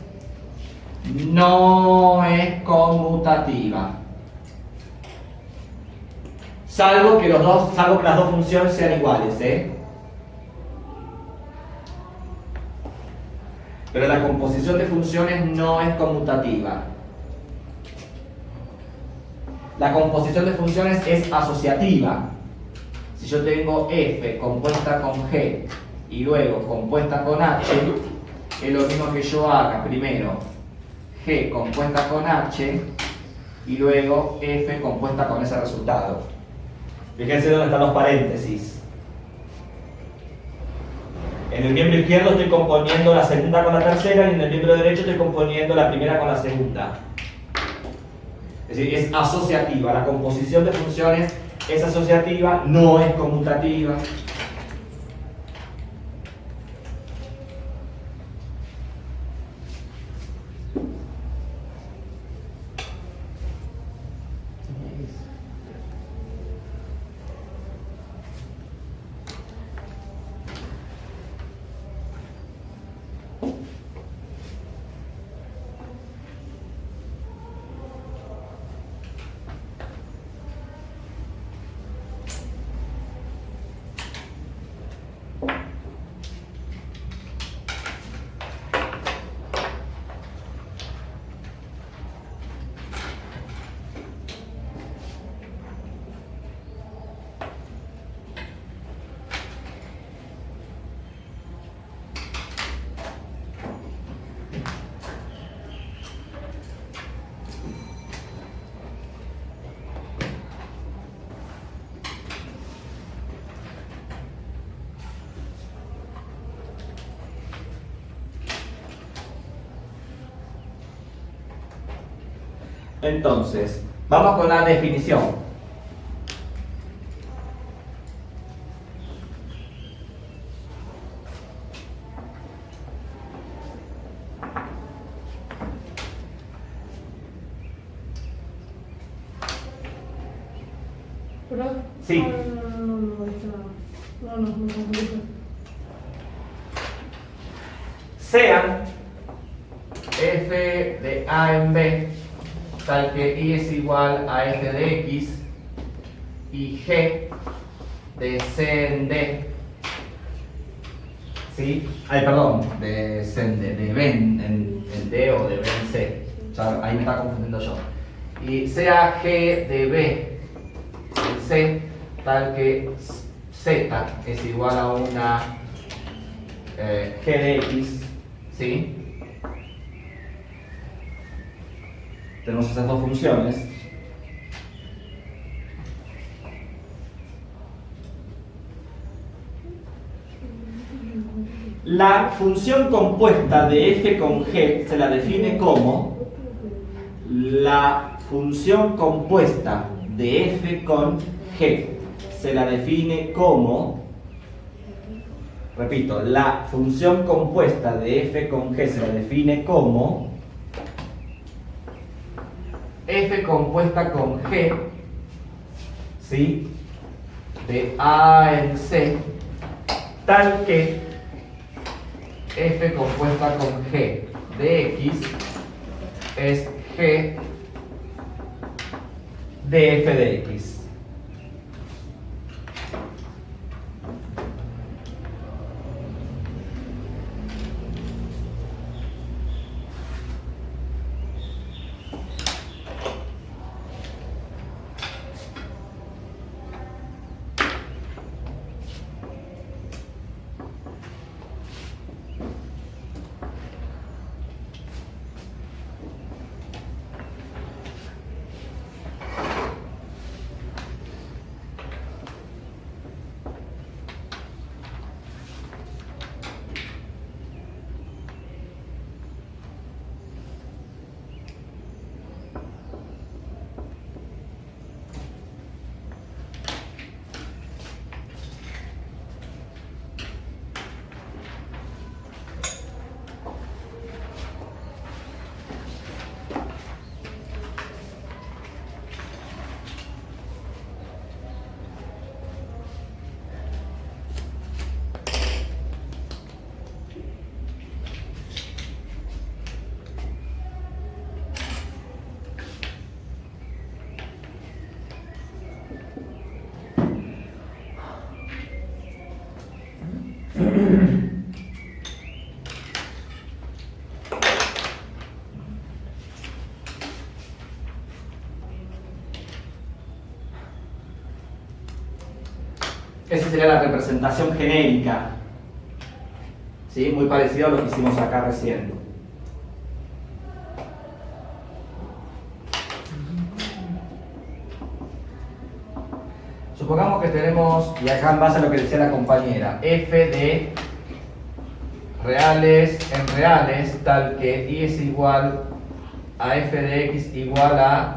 no es conmutativa. Salvo que las dos funciones sean iguales, Pero la composición de funciones no es conmutativa. La composición de funciones es asociativa. Si yo tengo f compuesta con g y luego compuesta con h, es lo mismo que yo haga primero g compuesta con h y luego f compuesta con ese resultado. Fíjense dónde están los paréntesis. En el miembro izquierdo estoy componiendo la segunda con la tercera y en el miembro derecho estoy componiendo la primera con la segunda. Es decir, es asociativa. La composición de funciones es asociativa, no es conmutativa. Entonces, vamos con la definición. ¿Pero? Sí. No, me confundí. Sean f de a en b tal que y es igual a f de x y g de c en d, ¿sí? Ay, perdón, de c en d, de b en d o de b en c, ya, ahí me está confundiendo yo. Y sea g de b en c tal que z es igual a una g de x, ¿sí? Tenemos esas dos funciones. La función compuesta de f con g se la define como la función compuesta de f con g se la define como, repito, la función compuesta de f con g se la define como f compuesta con g, ¿sí? De a en c, tal que f compuesta con g de x es g de f de x. Esa sería la representación genérica, ¿sí? Muy parecido a lo que hicimos acá recién. Supongamos que tenemos, y acá en base a lo que decía la compañera, f de reales en reales, tal que y es igual a f de x igual a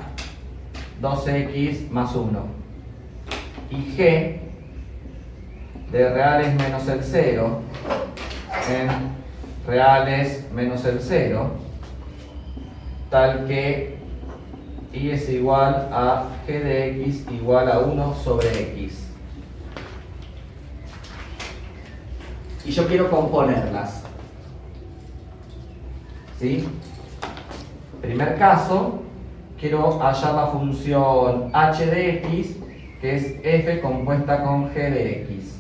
2x más 1. Y g de reales menos el 0 en reales menos el 0, tal que y es igual a g de x igual a 1 sobre x. Y yo quiero componerlas. ¿Sí? Primer caso, quiero hallar la función h de x, que es f compuesta con g de x.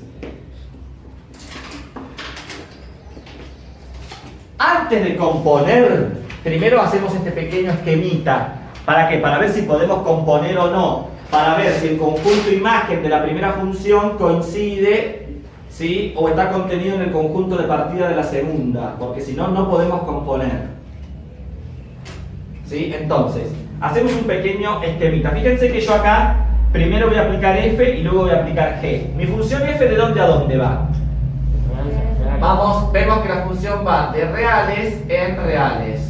Antes de componer, primero hacemos este pequeño esquemita. ¿Para qué? Para ver si podemos componer o no. Para ver si el conjunto imagen de la primera función coincide, ¿sí? O está contenido en el conjunto de partida de la segunda. Porque si no, no podemos componer. ¿Sí? Entonces, hacemos un pequeño esquemita. Fíjense que yo acá primero voy a aplicar f y luego voy a aplicar g. ¿Mi función f de dónde a dónde va? Vamos, vemos que la función va de reales en reales.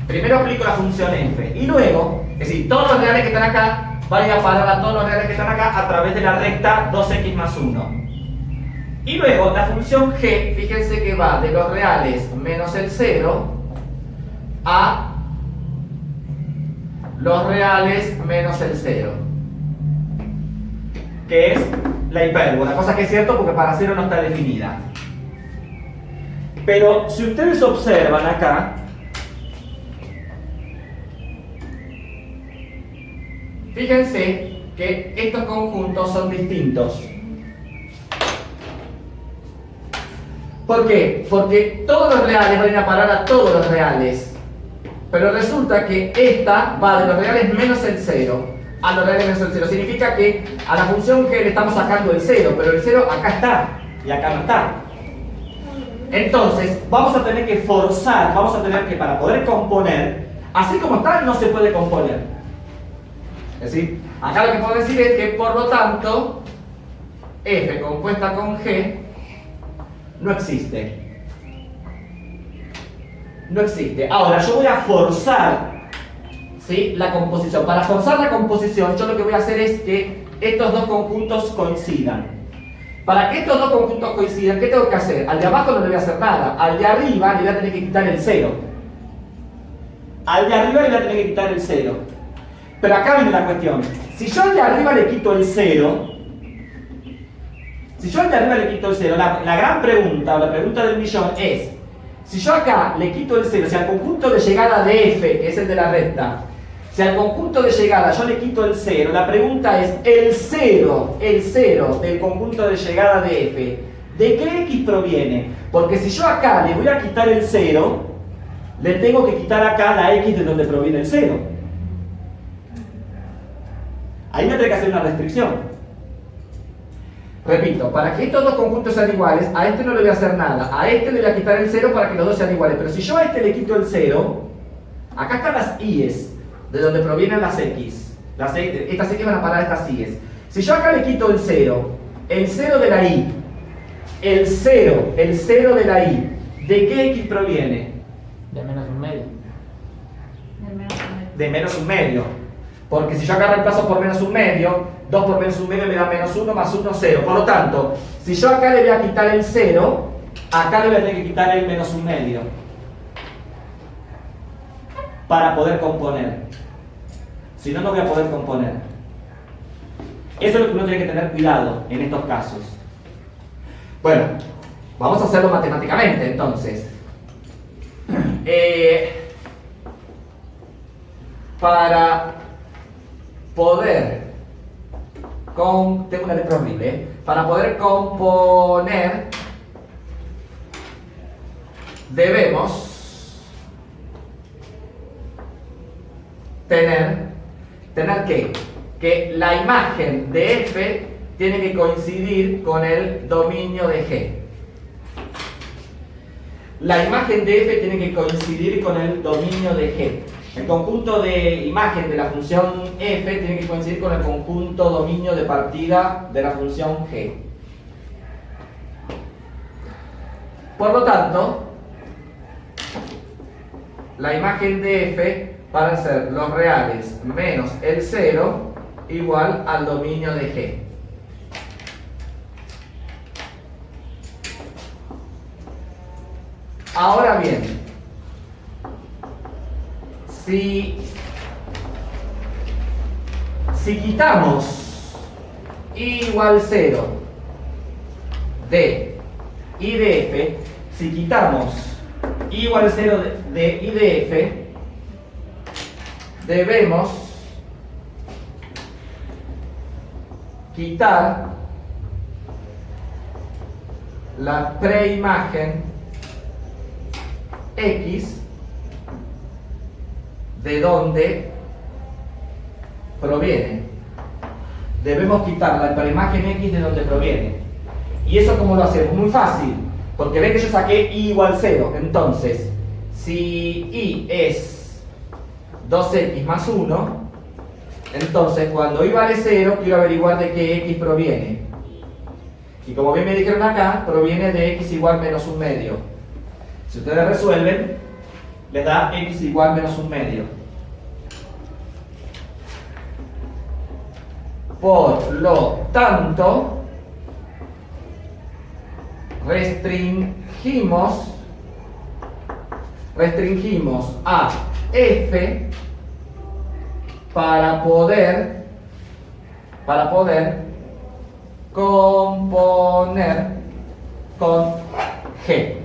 Primero aplico la función f y luego, es decir, todos los reales que están acá van a ir a parar a todos los reales que están acá a través de la recta 2x más 1. Y luego la función g, fíjense que va de los reales menos el 0 a los reales menos el 0. Que es la hipérbola, cosa que es cierto porque para 0 no está definida. Pero si ustedes observan acá, fíjense que estos conjuntos son distintos. ¿Por qué? Porque todos los reales van a ir a parar a todos los reales. Pero resulta que esta va de los reales menos el 0 a los reales menos el 0. Significa que a la función g le estamos sacando el 0, pero el 0 acá está y acá no está. Entonces, vamos a tener que forzar, vamos a tener que, para poder componer, así como está, no se puede componer. Es decir, acá lo que puedo decir es que, por lo tanto, f compuesta con g no existe. No existe. Ahora, yo voy a forzar, ¿sí?, la composición. Para forzar la composición, yo lo que voy a hacer es que estos dos conjuntos coincidan. Para que estos dos conjuntos coincidan, ¿qué tengo que hacer? Al de abajo no le voy a hacer nada. Al de arriba le voy a tener que quitar el 0. Al de arriba le voy a tener que quitar el 0. Pero acá viene la cuestión. Si yo al de arriba le quito el 0, la gran pregunta, o la pregunta del millón es, si yo acá le quito el 0, si al conjunto de llegada de f, que es el de la recta, si al conjunto de llegada yo le quito el 0, la pregunta es, el 0 del conjunto de llegada de f, ¿de qué x proviene? Porque si yo acá le voy a quitar el 0, le tengo que quitar acá la x de donde proviene el 0. Ahí me tengo que hacer una restricción. Repito, para que estos dos conjuntos sean iguales, a este no le voy a hacer nada. A este le voy a quitar el 0 para que los dos sean iguales. Pero si yo a este le quito el 0, acá están las i's, de donde provienen las x. Estas x van a parar a estas i's. Si yo acá le quito el 0 de la i, el 0 de la i, ¿de qué x proviene? De menos un medio. De menos un medio. Porque si yo acá reemplazo por menos un medio, 2 por menos un medio me da menos 1 más 1, 0. Por lo tanto, si yo acá le voy a quitar el 0, acá le voy a tener que quitar el menos un medio. Para poder componer. Si no, no voy a poder componer. Eso es lo que uno tiene que tener cuidado en estos casos. Bueno, vamos a hacerlo matemáticamente entonces. Para poder tengo una letra horrible, para poder componer debemos tener ¿qué? Que la imagen de F tiene que coincidir con el dominio de G. La imagen de F tiene que coincidir con el dominio de G. El conjunto de imagen de la función F tiene que coincidir con el conjunto dominio de partida de la función G. Por lo tanto, la imagen de F van a ser los reales menos el 0 igual al dominio de G. Ahora bien, si quitamos i igual 0 de i de f, si quitamos i igual 0 de i de f, debemos quitar la preimagen X de donde proviene. Debemos quitar la preimagen X de donde proviene. ¿Y eso cómo lo hacemos? Muy fácil, porque ven que yo saqué i igual 0. Entonces, si i es 2x más 1, entonces cuando i vale 0, quiero averiguar de qué x proviene. Y como bien me dijeron acá, proviene de x igual menos un medio. Si ustedes resuelven, les da x igual menos un medio. Por lo tanto, restringimos a f para poder componer con G.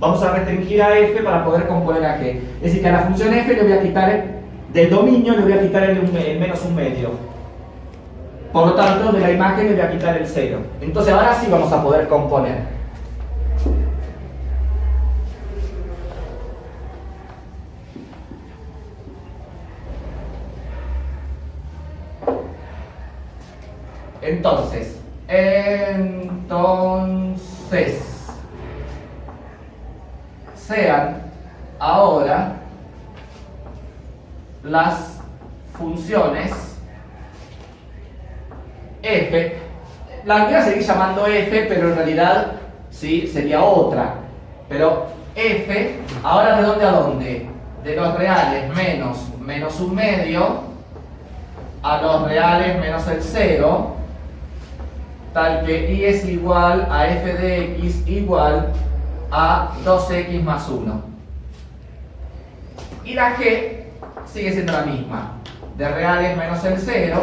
Vamos a restringir a f para poder componer a g. Es decir, que a la función f le voy a quitar del dominio, le voy a quitar el menos un medio. Por lo tanto, de la imagen le voy a quitar el 0. Entonces ahora sí vamos a poder componer. Entonces, sean ahora las funciones f, la voy a seguir llamando f, pero en realidad sí sería otra, pero f, ahora ¿de dónde a dónde? De los reales menos un medio a los reales menos el 0, tal que i es igual a f de x igual a 2x más 1. Y la g sigue siendo la misma, de reales menos el 0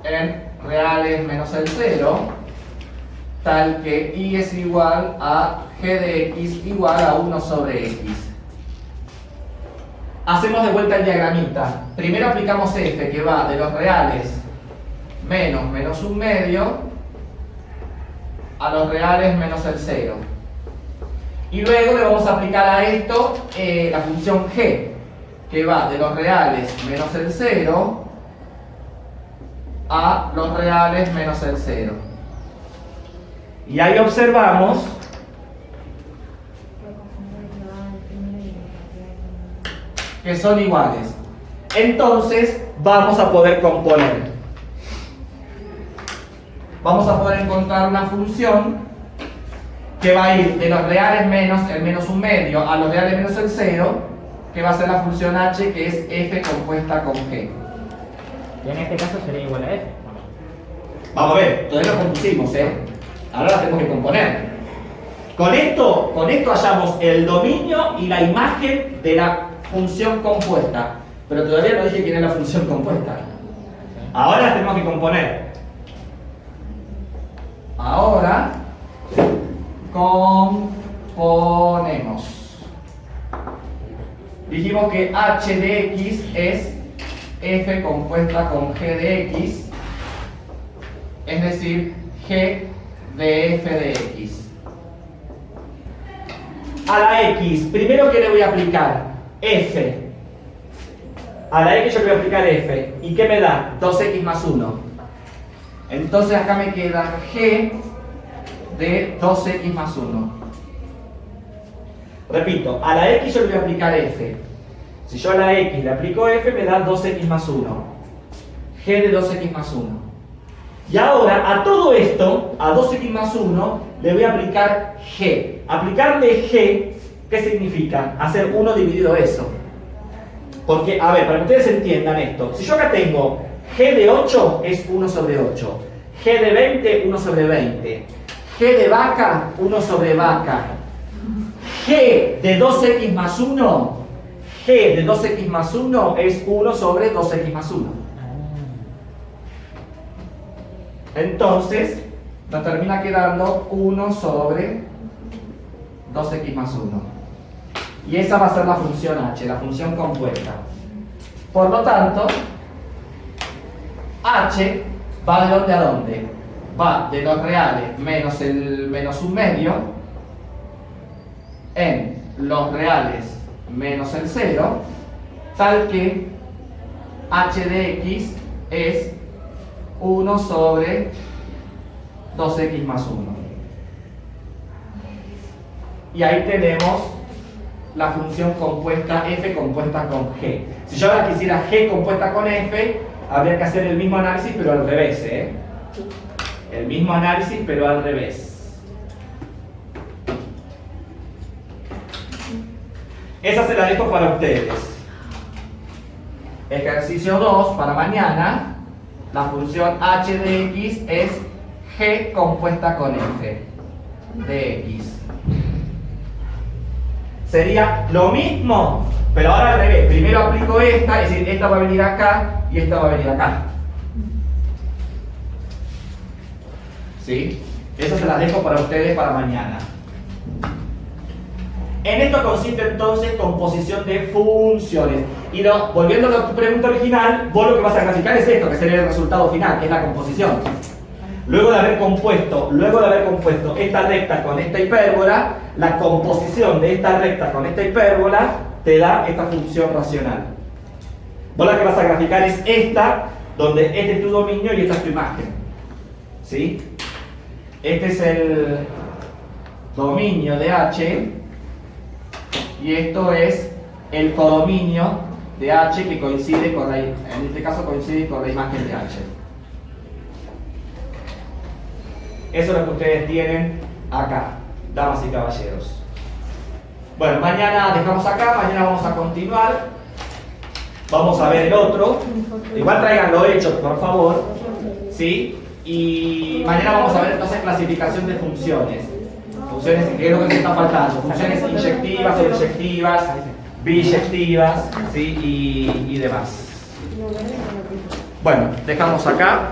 en reales menos el 0, tal que i es igual a g de x igual a 1 sobre x. Hacemos de vuelta el diagramita. Primero aplicamos f, que va de los reales menos un medio a los reales menos el 0. Y luego le vamos a aplicar a esto la función g, que va de los reales menos el 0 a los reales menos el 0. Y ahí observamos que son iguales. Entonces vamos a poder componer. Vamos a poder encontrar una función que va a ir de los reales menos el menos un medio a los reales menos el 0, que va a ser la función h, que es f compuesta con g. Y en este caso sería igual a f. Vamos a ver, todavía lo compusimos, ahora la tenemos que componer. Con esto hallamos el dominio y la imagen de la función compuesta, pero todavía no dije quién es la función compuesta. Ahora la tenemos que componer. Ahora componemos. Dijimos que h de x es f compuesta con g de x, es decir, g de f de x. a la X, primero que le voy a aplicar F. A la X yo le voy a aplicar F. ¿Y qué me da? 2X más 1. Entonces acá me queda G de 2X más 1. Repito, a la X yo le voy a aplicar F. Si yo a la X le aplico F, me da 2X más 1. G de 2X más 1. Y ahora, a todo esto, a 2X más 1, le voy a aplicar G. Aplicarle G, ¿qué significa? Hacer 1 dividido eso. Porque, a ver, para que ustedes entiendan esto, si yo acá tengo G de 8, es 1 sobre 8. G de 20, 1 sobre 20. G de vaca, 1 sobre vaca. G de 2X más 1, G de 2X más 1 es 1 sobre 2X más 1. Entonces, nos termina quedando 1 sobre 2X más 1. Y esa va a ser la función h, la función compuesta. Por lo tanto, h va de dónde a dónde. Va de los reales menos el menos un medio en los reales menos el 0, tal que h de x es 1 sobre 2x más 1. Y ahí tenemos la función compuesta f compuesta con g. Si yo ahora quisiera g compuesta con f, habría que hacer el mismo análisis pero al revés, ¿eh? El mismo análisis pero al revés. Esa se la dejo para ustedes. Ejercicio 2 para mañana. La función h de x es g compuesta con f de x. Sería lo mismo, pero ahora al revés. Primero aplico esta, es decir, esta va a venir acá y esta va a venir acá. ¿Sí? Eso se las dejo para ustedes para mañana. En esto consiste entonces composición de funciones. Y no, volviendo a tu pregunta original, vos lo que vas a graficar es esto, que sería el resultado final, que es la composición. Luego de haber compuesto esta recta con esta hipérbola, la composición de esta recta con esta hipérbola te da esta función racional. Vos la que vas a graficar es esta, donde este es tu dominio y esta es tu imagen. ¿Sí? Este es el dominio de H y esto es el codominio de H que coincide con la, en este caso coincide con la imagen de H. Eso es lo que ustedes tienen acá, damas y caballeros. Bueno, mañana dejamos acá, mañana vamos a continuar. Vamos a ver el otro. Igual traiganlo hecho, por favor. ¿Sí? Y mañana vamos a ver entonces clasificación de funciones. Funciones, ¿qué es lo que se está faltando? Funciones inyectivas, sobreyectivas, biyectivas, ¿sí? Y demás. Bueno, dejamos acá.